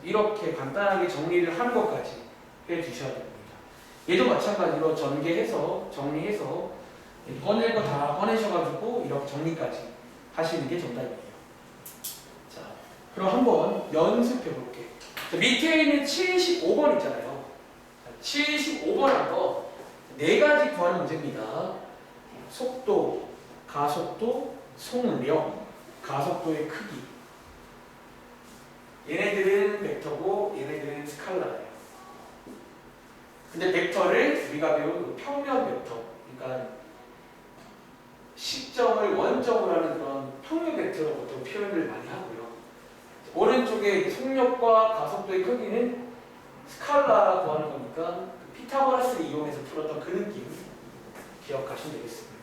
이렇게 간단하게 정리를 하는 것까지 해주셔야 됩니다. 얘도 마찬가지로 전개해서 정리해서 꺼낼 거 다 꺼내셔가지고 이렇게 정리까지 하시는 게 정답이에요. 자, 그럼 한번 연습해 볼게요. 밑에 있는 75번 있잖아요. 75번 한번 4가지 구하는 문제입니다. 속도, 가속도, 속력, 가속도의 크기. 얘네들은 벡터고 얘네들은 스칼라예요. 근데 벡터를 우리가 배운 평면 벡터, 그러니까 시점을 원점으로 하는 그런 평면 벡터로 보통 표현을 많이 하고요. 오른쪽에 속력과 가속도의 크기는 스칼라 구하는 거니까 피타고라스를 이용해서 풀었던 그 느낌 기억하시면 되겠습니다.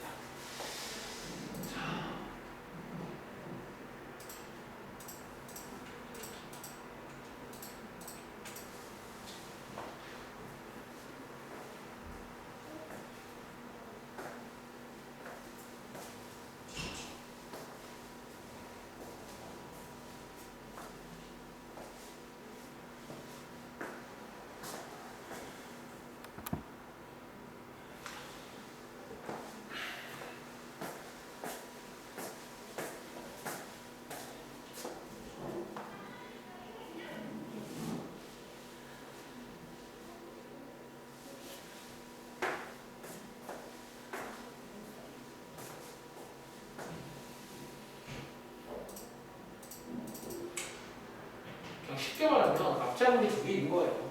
앞장이 두 개 있는 거예요.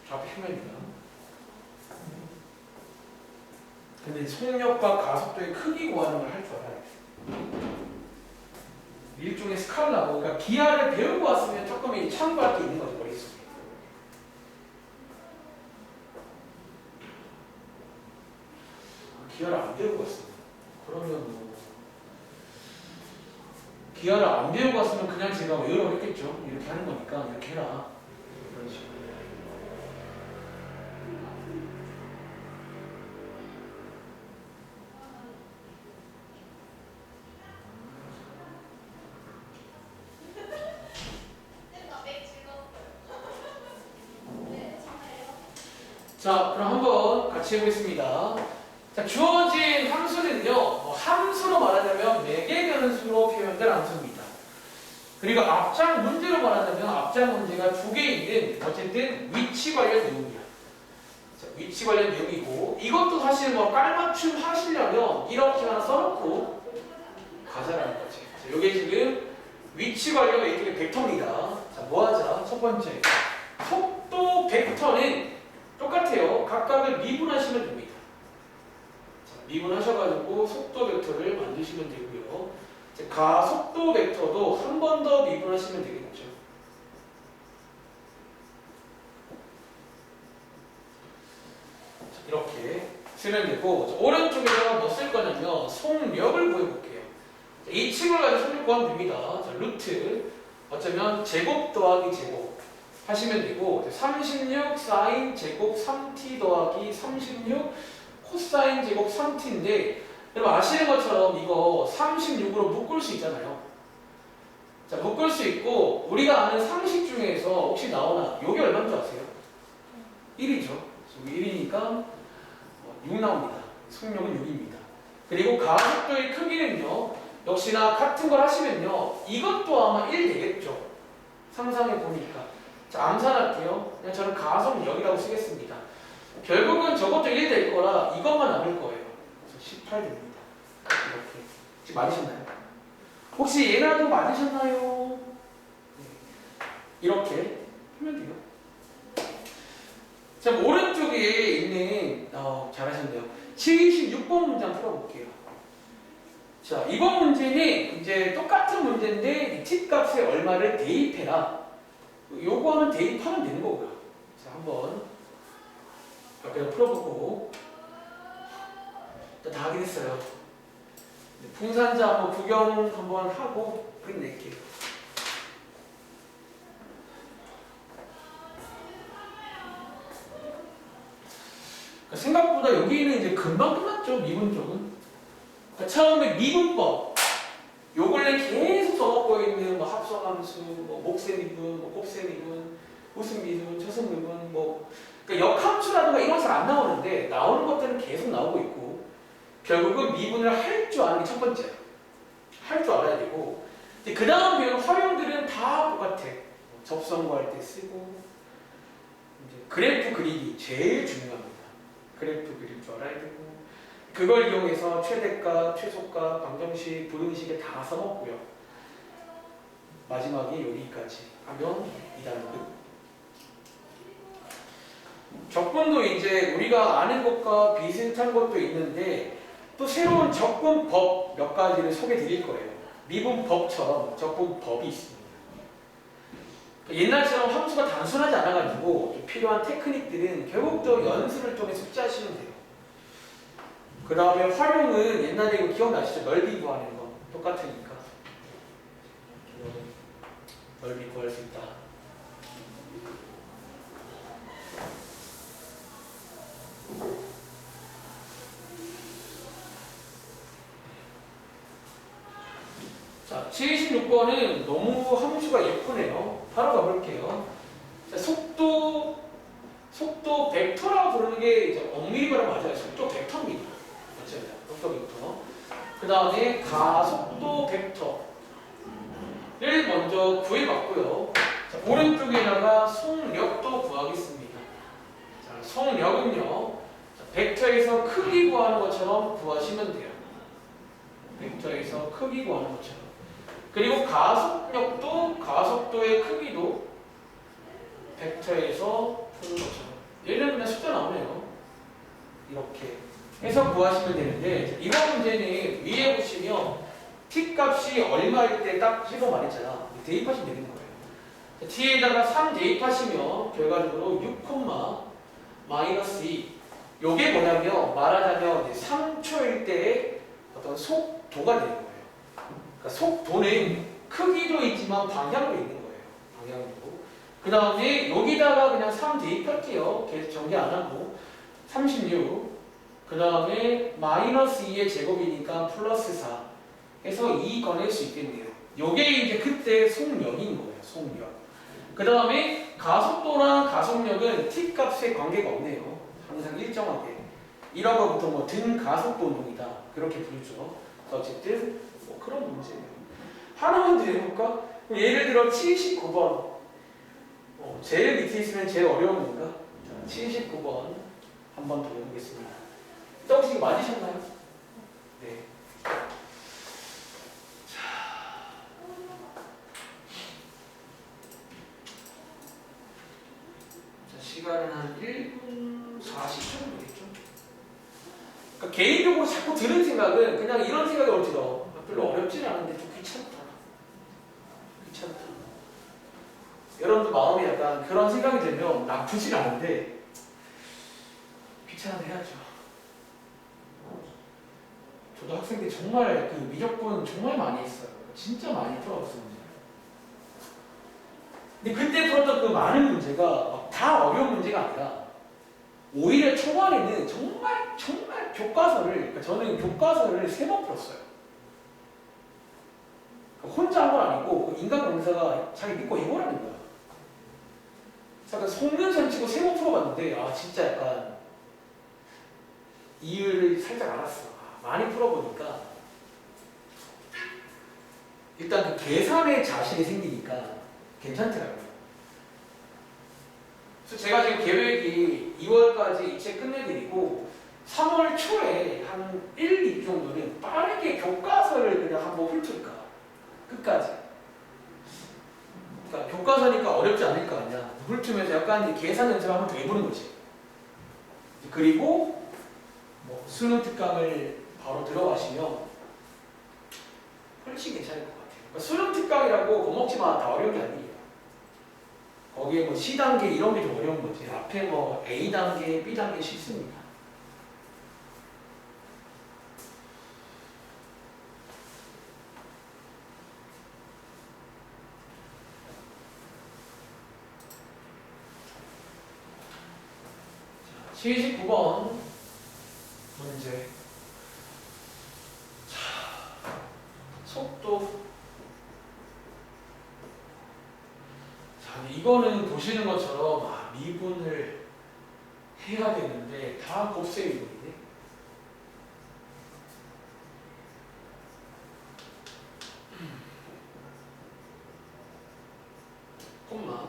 좌표면이나. 근데 속력과 가속도의 크기 구하는 걸 할 줄 알아야 돼. 일종의 스칼라고, 그러니까 기하를 배우고 왔으면 조금 이 참고할 게 있는 거죠, 머릿속에. 기하를 안 배우고 왔어. 그러면 뭐 기하를 안 배우고 왔으면 그냥 제가 외우라고 했겠죠. 이렇게 하는 거니까 이렇게 해라. 그런 식으로. 자, 그럼 한번 같이 해보겠습니다. 자, 주어진 함수는요, 함수로 말하자면 매개 변수로 표현된 함수입니다. 그리고 앞장 문제로 말하자면 앞장 문제가 두 개 있는 어쨌든 위치 관련 내용이야. 자, 위치 관련 내용이고 이것도 사실 뭐 깔맞춤 하시려면 이렇게 하나 써놓고 가자라는 거지. 자, 이게 지금 위치 관련 일종의 벡터입니다. 자, 뭐 하자? 첫 번째, 속도 벡터는 똑같아요. 각각을 미분하시면 됩니다. 자, 미분하셔가지고 속도 벡터를 만드시면 되고요. 가속도 벡터도 한 번 더 미분하시면 되겠죠. 자, 이렇게 쓰면 되고, 자, 오른쪽에다가 뭐 쓸 거냐면 속력을 구해볼게요. 자, 이 층을 가지고 속력 구하면 됩니다. 자, 루트 어쩌면 제곱 더하기 제곱 하시면 되고, 36 사인 제곱 3t 더하기 36 코사인 제곱 3t인데 여러분 아시는 것처럼 이거 36으로 묶을 수 있잖아요. 자, 묶을 수 있고 우리가 아는 상식 중에서 혹시 나오나 요게 얼마인 줄 아세요? 1이죠. 여기 1이니까 6 나옵니다. 속력은 6입니다. 그리고 가속도의 크기는요. 역시나 같은 걸 하시면요. 이것도 아마 1 되겠죠. 상상해 보니까. 자, 암산할게요. 그냥 저는 가속력이라고 쓰겠습니다. 결국은 저것도 1 될 거라 이것만 남을 거예요. 18 됩니다. 이렇게. 지금 맞으셨나요? 혹시 얘라도 맞으셨나요? 이렇게 하면 돼요. 자, 오른쪽에 있는 잘하셨네요. 76번 문장 풀어볼게요. 자, 이번 문제는 이제 똑같은 문제인데 t 값에 얼마를 대입해라. 요거는 대입하면 되는 거고요. 자, 한번 몇 개를 풀어보고 다 하긴 했어요. 풍산자 한번 구경 한번 하고 끝낼게요. 생각보다 여기는 이제 금방 끝났죠. 미분 쪽은. 그러니까 처음에 미분법 요 근래 계속 써먹고 있는 뭐 합성함수, 뭐 목세미분, 뭐 곱세미분, 우승미분, 저승미분, 뭐 그러니까 역함수라든가 이런 것은 안 나오는데 나오는 것들은 계속 나오고 있고 결국은 미분을 할 줄 아는 게 첫 번째야. 할 줄 알아야 되고 그 다음 배운 활용들은 다 똑같아. 접선 구할 때 쓰고 이제 그래프 그리기 제일 중요합니다. 그래프 그릴 줄 알아야 되고 그걸 이용해서 최대값, 최소값, 방정식, 부등식에 다 써먹고요. 마지막에 여기까지 하면 2단급. 적분도 이제 우리가 아는 것과 비슷한 것도 있는데 또 새로운 적분법 몇 가지를 소개해 드릴 거예요. 미분법처럼 적분법이 있습니다. 옛날처럼 함수가 단순하지 않아가지고 필요한 테크닉들은 결국 또 연습을 통해 숙지하시면 돼요. 그 다음에 활용은 옛날에 이거 기억나시죠? 넓이 구하는 거 똑같으니까 넓이 구할 수 있다. 자, 76번은 너무 함수가 예쁘네요. 바로 가볼게요. 자, 속도 벡터라고 부르는 게 이제 엄밀히말하 맞아요. 속도 벡터입니다. 맞죠? 속도 벡터. 그 다음에 가속도 벡터를 먼저 구해봤고요. 자, 오른쪽에다가 속력도 구하겠습니다. 자, 속력은요. 자, 벡터에서 크기 구하는 것처럼 구하시면 돼요. 벡터에서 크기 구하는 것처럼. 그리고 가속력도 가속도의 크기도 벡터에서 푸는 것처럼. 얘는 그냥 숫자 나오네요. 이렇게 해서 구하시면 되는데, 이번 문제는 위에 보시면 t 값이 얼마일 때 딱 찍어 말했잖아. 대입하시면 되는 거예요. t에다가 3 대입하시면 결과적으로 6, 마이너스 2. 요게 뭐냐면 말하자면 3초일 때의 어떤 속도가 되는 거예요. 그러니까 속도는 크기도 있지만 방향도 있는 거예요. 방향도. 그 다음에 여기다가 그냥 3 대입할게요. 계속 전개 안 하고 36. 그 다음에 마이너스 2의 제곱이니까 플러스 4 해서 2 꺼낼 수 있겠네요. 요게 이제 그때 속력인 거예요. 속력. 그 다음에 가속도랑 가속력은 t 값에 관계가 없네요. 항상 일정하게. 이런 거부터 뭐 등가속도 운동이다. 그렇게 부르죠. 어쨌든 뭐 그런 문제예요. 하나만 더 해볼까? 예를 들어 79번. 제일 밑에 있으면 제일 어려운 건가? 79번 한 번 더 해보겠습니다. 혹시 이거 맞으셨나요? 네. 시간은 한 1분 40초 정도 되겠죠? 그러니까 개인적으로 자꾸 드는 생각은 그냥 이런 생각이 올 때도 별로 어렵진 않은데 좀 귀찮다. 여러분도 마음이 약간 그런 생각이 들면 나쁘진 않은데 귀찮아도 해야죠. 저도 학생 때 정말 그 미적분 정말 많이 했어요. 진짜 많이 풀어봤어요. 근데 그때 풀었던 그 많은 문제가 다 어려운 문제가 아니라 오히려 초반에는 정말 교과서를, 그러니까 저는 교과서를 3번 풀었어요. 그러니까 혼자 한 건 아니고 인간 강사가 자기 믿고 해보라는 거야. 잠깐 속는선 치고 3번 풀어봤는데 진짜 약간 이유를 살짝 알았어. 많이 풀어보니까 일단 그 계산에 자신이 생기니까 괜찮더라고요. 그래서 제가 지금 계획이 2월까지 이 책 끝내드리고 3월 초에 한 1, 2 정도는 빠르게 교과서를 그냥 한번 훑을까. 끝까지. 그러니까 교과서니까 어렵지 않을 거 아니야. 훑으면서 약간 계산 연습을 한번 더 해보는 거지. 그리고 뭐 수능 특강을 바로 들어가시면 훨씬 괜찮을 것 같아요. 그러니까 수능 특강이라고 겁먹지 마. 다 어려운 게 아니에요. 거기에 뭐 C단계 이런 게 좀 어려운 거지. 앞에 뭐 A단계, B단계 쉽습니다. 자, 79번 문제. 자, 속도. 자, 이거는 보시는 것처럼 미분을 해야 되는데 다 곱셈 미분이네. 콤마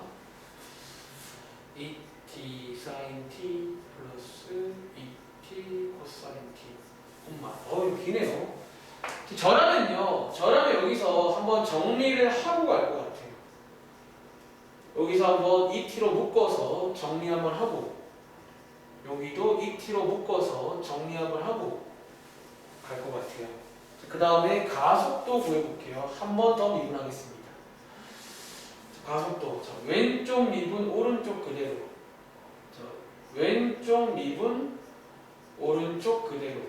2t sin t 플러스 2t 코사인 t 콤마. 이거 기네요. 저라면 여기서 한번 정리를 하고 갈 것 같아요. 여기서 한번 2t로 묶어서 정리 한번 하고, 여기도 2t로 묶어서 정리 한번 하고 갈 것 같아요. 그 다음에 가속도 구해볼게요. 한 번 더 미분하겠습니다. 가속도. 자, 왼쪽 미분, 오른쪽 그대로. 자, 왼쪽 미분, 오른쪽 그대로.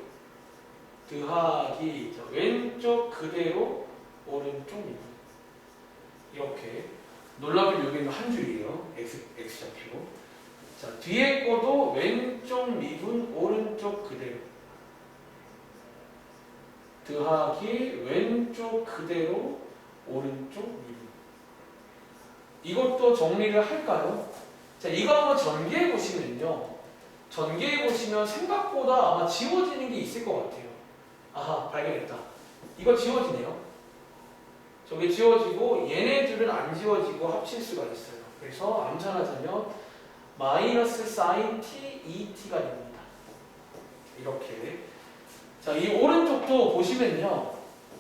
더하기. 자, 왼쪽 그대로, 오른쪽 미분. 이렇게. 놀라면 여기는 한 줄이에요. X좌표. 자, 뒤에 거도 왼쪽 미분, 오른쪽 그대로. 더하기 왼쪽 그대로, 오른쪽 미분. 이것도 정리를 할까요? 자, 이거 한번 전개해 보시면요. 전개해 보시면 생각보다 아마 지워지는 게 있을 것 같아요. 아하, 발견했다. 이거 지워지네요. 저게 지워지고 얘네들은 안 지워지고 합칠 수가 있어요. 그래서 암산하자면 마이너스 사인 t 2t가 됩니다. 이렇게. 자, 이 오른쪽도 보시면요.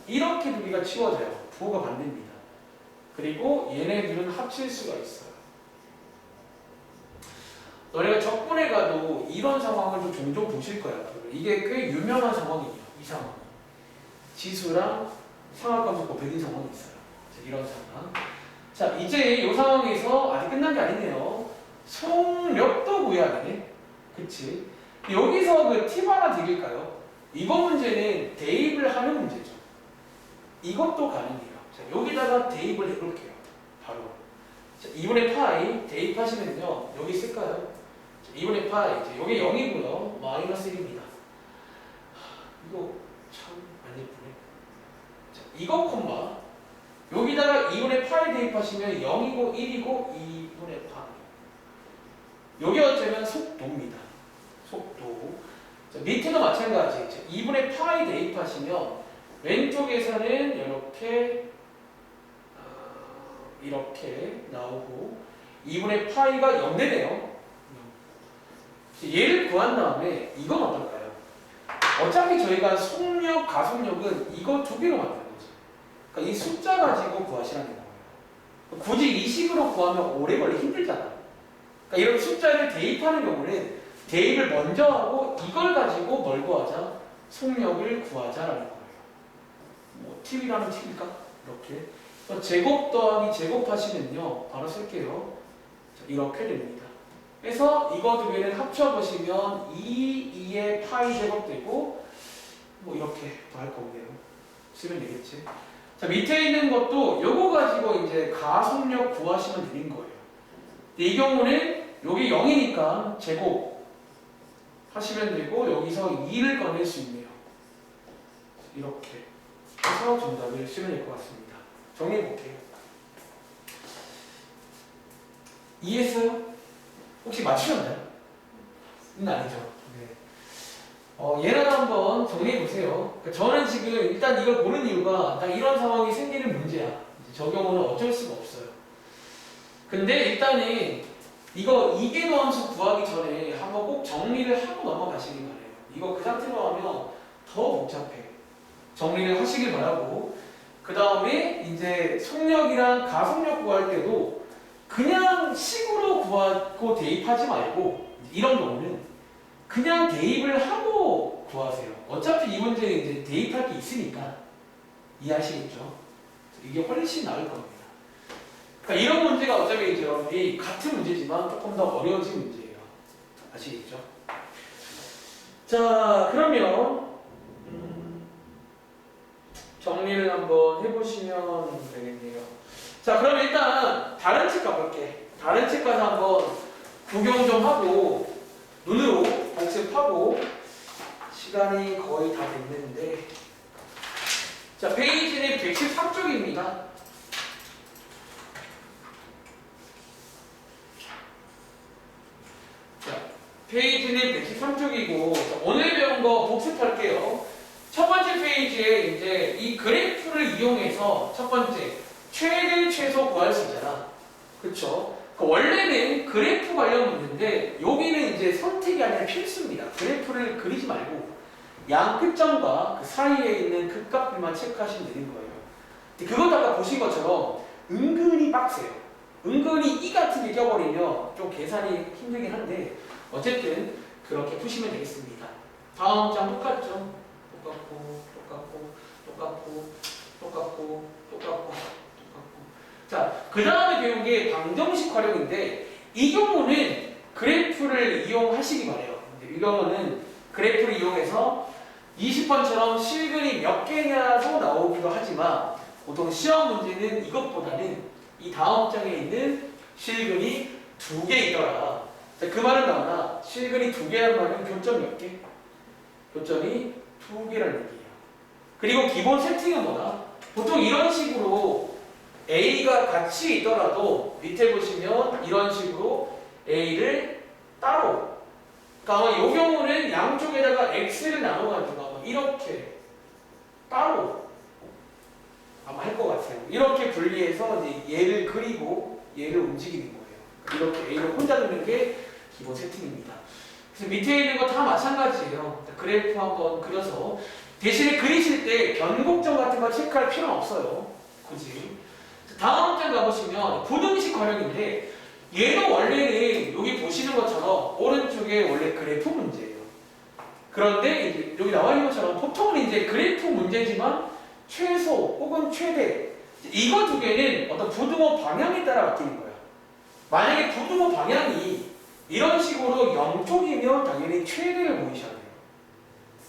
이렇게 두 개가 치워져요. 부호가 반대입니다. 그리고 얘네들은 합칠 수가 있어요. 너네가 적분에 가도 이런 상황을 좀 종종 보실 거야. 이게 꽤 유명한 상황이에요. 이 상황. 지수랑 상하감수 곱해진 상황이 있어요. 자, 이런 상황. 자, 이제 이 상황에서 아직 끝난 게 아니네요. 속력도 구해야 되네. 그치? 여기서 그 팁 하나 드릴까요? 이번 문제는 대입을 하는 문제죠. 이것도 가능해요. 자, 여기다가 대입을 해볼게요. 바로. 자, 2분의 파이 대입하시면요. 여기 쓸까요? 자, 2분의 파이. 이제 여기 0이고요. 마이너스 1입니다. 이거 참 안 예쁘네. 자, 이거 콤마. 여기다가 2분의 파이 대입하시면 0이고 1이고 2분의 파이. 여기 어쩌면 속도입니다. 속도. 자, 밑에도 마찬가지. 2분의 파이 대입하시면 왼쪽에서는 이렇게 나오고 2분의 파이가 0 되네요. 얘를 구한 다음에 이건 어떨까요? 어차피 저희가 속력, 가속력은 이거 두 개로 만드는 거죠. 그러니까 이 숫자 가지고 구하시라는 거예요. 굳이 이 식으로 구하면 오래 걸리 힘들잖아. 그러니까 이런 숫자를 대입하는 경우는 대입을 먼저 하고 이걸 가지고 뭘 구하자? 속력을 구하자라는 거예요. 뭐 팁이라는 팁일까? 이렇게. 제곱 더하기 제곱하시면요. 바로 쓸게요. 자, 이렇게 됩니다. 그래서 이거 두 개를 합쳐보시면 2의 파이 제곱 되고 뭐 이렇게 할 거고요. 쓰면 되겠지. 자, 밑에 있는 것도 요거 가지고 이제 가속력 구하시면 되는 거예요. 근데 이 경우는 여기 0이니까 제곱 하시면 되고 여기서 2를 꺼낼 수 있네요. 이렇게 해서 정답을 쓰면 될 것 같습니다. 정리해 볼게요. 이해했어요? 혹시 맞추셨나요? 아니죠. 네. 얘라도 한번 정리해 보세요. 그러니까 저는 지금 일단 이걸 보는 이유가 딱 이런 상황이 생기는 문제야. 이제 저 경우는 어쩔 수가 없어요. 근데 일단은 이거 이계도함수 구하기 전에 한번 꼭 정리를 하고 넘어가시길 바래요. 이거 그 상태로 하면 더 복잡해. 정리를 하시길 바라고. 그 다음에 이제 속력이랑 가속력 구할 때도 그냥 식으로 구하고 대입하지 말고 이런 경우는 그냥 대입을 하고 구하세요. 어차피 이 문제는 이제 대입할 게 있으니까 이해하시겠죠? 이게 훨씬 나을 겁니다. 그러니까 이런 문제가 어차피 이제 여러분이 같은 문제지만 조금 더 어려워진 문제예요. 아시겠죠? 자, 그러면 정리를 한번 해보시면 되겠네요. 자, 그럼 일단 다른 책 가볼게. 다른 책 가서 한번 구경 좀 하고 눈으로 복습하고 시간이 거의 다 됐는데 자, 페이지는 113쪽입니다. 자, 페이지는 113쪽이고 오늘 배운 거 복습할게요. 첫 번째 페이지에 이제 이 그래프를 이용해서 첫 번째 최대 최소 구할 수 있잖아. 그쵸? 원래는 그래프 관련 문제인데 여기는 이제 선택이 아니라 필수입니다. 그래프를 그리지 말고 양 끝점과 그 사이에 있는 극값들만 체크하시면 되는 거예요. 근데 그것도 아까 보신 것처럼 은근히 빡세요. 은근히 이 같은 게 껴버리면 좀 계산이 힘들긴 한데 어쨌든 그렇게 푸시면 되겠습니다. 다음 장 똑같죠? 똑같고. 자, 그 다음에 배운 게 방정식 활용인데 이 경우는 그래프를 이용하시기 바래요. 이 경우는 그래프를 이용해서 20번처럼 실근이 몇 개냐도 나오기도 하지만 보통 시험 문제는 이것보다는 이 다음 장에 있는 실근이 2개 있더라. 자, 그 말은 나오나 실근이 2개란 말은 교점 몇 개? 교점이 2개라는 얘기예요. 그리고 기본 세팅은 뭐다? 보통 이런 식으로 A가 같이 있더라도 밑에 보시면 이런 식으로 A를 따로 그러니까 아마 이 경우는 양쪽에다가 X를 나눠가지고 아마 이렇게 따로 아마 할 것 같아요. 이렇게 분리해서 이제 얘를 그리고 얘를 움직이는 거예요. 이렇게 A를 혼자 두는 게 기본 세팅입니다. 그래서 밑에 있는 거 다 마찬가지예요. 그래프 한번 그려서 대신에 그리실 때 변곡점 같은 거 체크할 필요는 없어요. 굳이. 다음 장 가보시면 부등식 활용인데 얘도 원래는 여기 보시는 것처럼 오른쪽에 원래 그래프 문제예요. 그런데 이제 여기 나와 있는 것처럼 보통은 이제 그래프 문제지만 최소 혹은 최대 이거 두 개는 어떤 부등호 방향에 따라 바뀌는 거야. 만약에 부등호 방향이 이런 식으로 0쪽이면 당연히 최대를 보이셔야 돼요.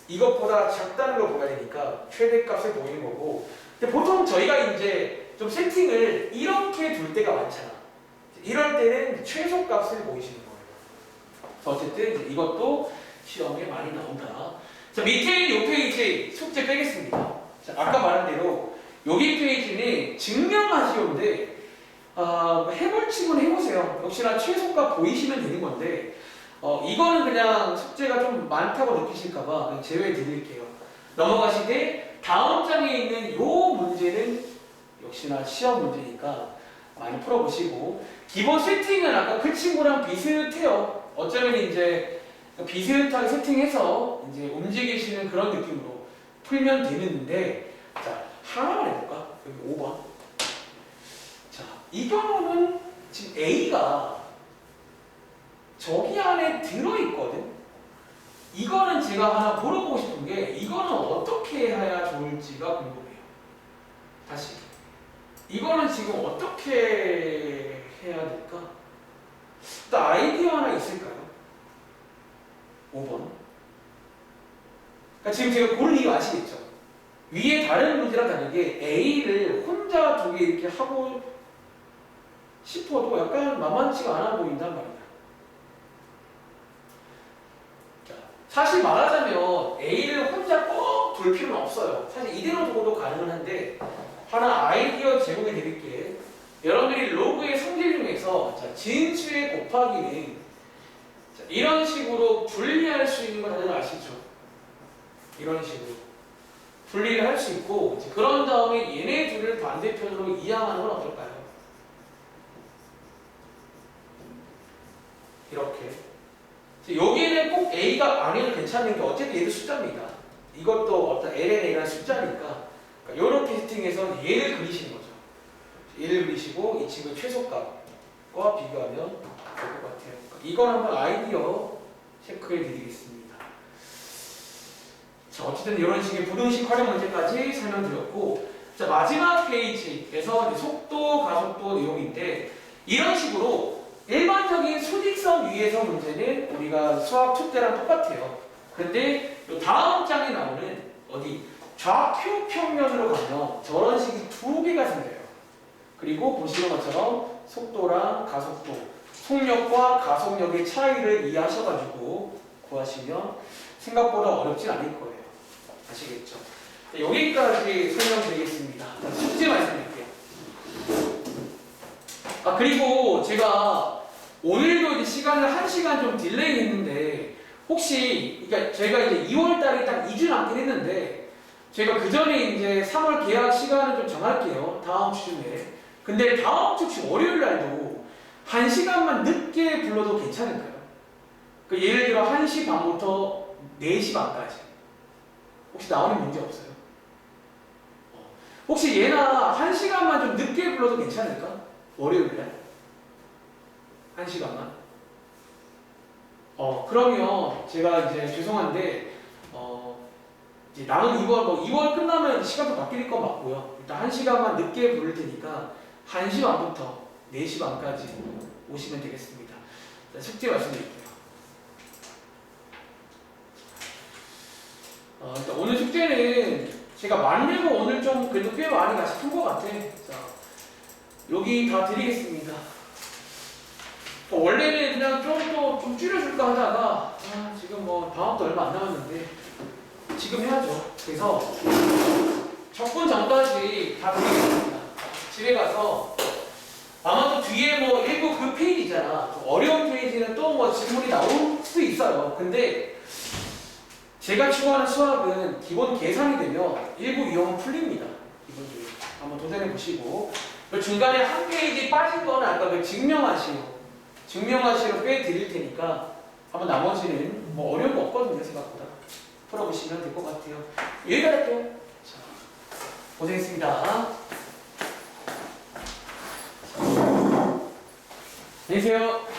이것보다 작다는 걸 보여야 되니까 최대값을 보이는 거고. 근데 보통 저희가 이제 좀 세팅을 이렇게 둘 때가 많잖아. 이럴 때는 최소값을 보이시는 거예요. 어쨌든 이제 이것도 시험에 많이 나온다. 자, 밑에 이 페이지 숙제 빼겠습니다. 자, 아까 말한 대로 여기 페이지는 증명하시오인데 해볼 치고는 해보세요. 역시나 최소값 보이시면 되는 건데 이거는 그냥 숙제가 좀 많다고 느끼실까봐 그냥 제외해 드릴게요. 넘어가시되 다음 장에 있는 요 문제는 역시나 시험 문제니까 많이 풀어보시고 기본 세팅은 아까 그 친구랑 비슷해요. 어쩌면 이제 비슷하게 세팅해서 이제 움직이시는 그런 느낌으로 풀면 되는데 자 하나만 해볼까? 여기 5번. 자, 이 경우는 지금 A가 저기 안에 들어있거든. 이거는 제가 하나 물어보고 싶은 게 이거는 어떻게 해야 좋을지가 궁금해요. 다시 이거는 지금 어떻게 해야 될까? 또 아이디어 하나 있을까요? 5번. 그러니까 지금 제가 고른 이유 아시겠죠? 위에 다른 문제랑 다르게 A를 혼자 두 개 이렇게 하고 싶어도 약간 만만치가 않아 보인단 말이야. 자, 사실 말하자면 A를 혼자 꼭 둘 필요는 없어요. 사실 이대로 두고도 가능은 한데 하나 아이디어 제공해 드릴게. 여러분들이 로그의 성질 중에서 자, 진수의 곱하기는 자, 이런 식으로 분리할 수 있는 거 다들 아시죠? 이런 식으로 분리를 할 수 있고 이제 그런 다음에 얘네 둘을 반대편으로 이항하는 건 어떨까요? 이렇게 여기에는 꼭 A가 아니어도 괜찮은 게 어쨌든 얘도 숫자입니다. 이것도 어떤 LNA라는 숫자니까 그러니까 이렇게 세팅해서 얘를 그리시는 거죠. 얘를 그리시고 이 친구의 최소값과 비교하면 될 것 같아요. 이건 한번 아이디어 체크해 드리겠습니다. 자, 어쨌든 이런 식의 부등식 활용 문제까지 설명드렸고 자, 마지막 페이지에서 속도, 가속도 내용인데 이런 식으로 일반적인 수직선 위에서 문제는 우리가 수학 2 때랑 똑같아요. 근데 요 다음 장에 나오는 어디 좌표 평면으로 가면 저런 식이 두 개가 생겨요. 그리고 보시는 것처럼 속도랑 가속도, 속력과 가속력의 차이를 이해하셔가지고 구하시면 생각보다 어렵진 않을 거예요. 아시겠죠? 여기까지 설명드리겠습니다. 숙제 말씀드릴게요. 아 그리고 제가 오늘도 이제 시간을 1시간 좀 딜레이 했는데 혹시 그러니까 제가 이제 2월달에 딱 2주 남긴 했는데 제가 그 전에 이제 3월 계약 시간을 좀 정할게요. 다음 주쯤에. 근데 다음 주 월요일 날도 1시간만 늦게 불러도 괜찮을까요? 그 예를 들어 1시 반부터 4시 반까지. 혹시 나오는 문제 없어요? 혹시 얘나 1시간만 좀 늦게 불러도 괜찮을까? 월요일 날? 1시간만? 그러면 제가 이제 죄송한데, 이제 남은 2월 끝나면 시간도 바뀔 건 맞고요. 일단 1시간만 늦게 부를 테니까 1시 반부터 4시 반까지 오시면 되겠습니다. 자, 숙제 말씀드릴게요. 일단 오늘 숙제는 제가 만들고 오늘 좀 그래도 꽤 많이 같이 푼 것 같아. 자, 여기 다 드리겠습니다. 원래는 그냥 좀 줄여줄까 하다가 지금 뭐 방학도 얼마 안 남았는데 지금 해야죠. 그래서 적분 전까지 다 드리겠습니다. 집에 가서 아마 또 뒤에 뭐 일부 그 페이지 있잖아. 좀 어려운 페이지는 또 뭐 질문이 나올 수 있어요. 근데 제가 추구하는 수학은 기본 계산이 되면 일부 유형은 풀립니다. 기본적으로 한번 도전해 보시고 중간에 한 페이지 빠진 거는 아까 그 증명하시로 빼드릴 테니까 한번 나머지는 뭐 어려운 거 없거든요. 생각보다 풀어보시면 될 것 같아요. 여기까지 할게요. 자, 고생했습니다. 안녕히 계세요.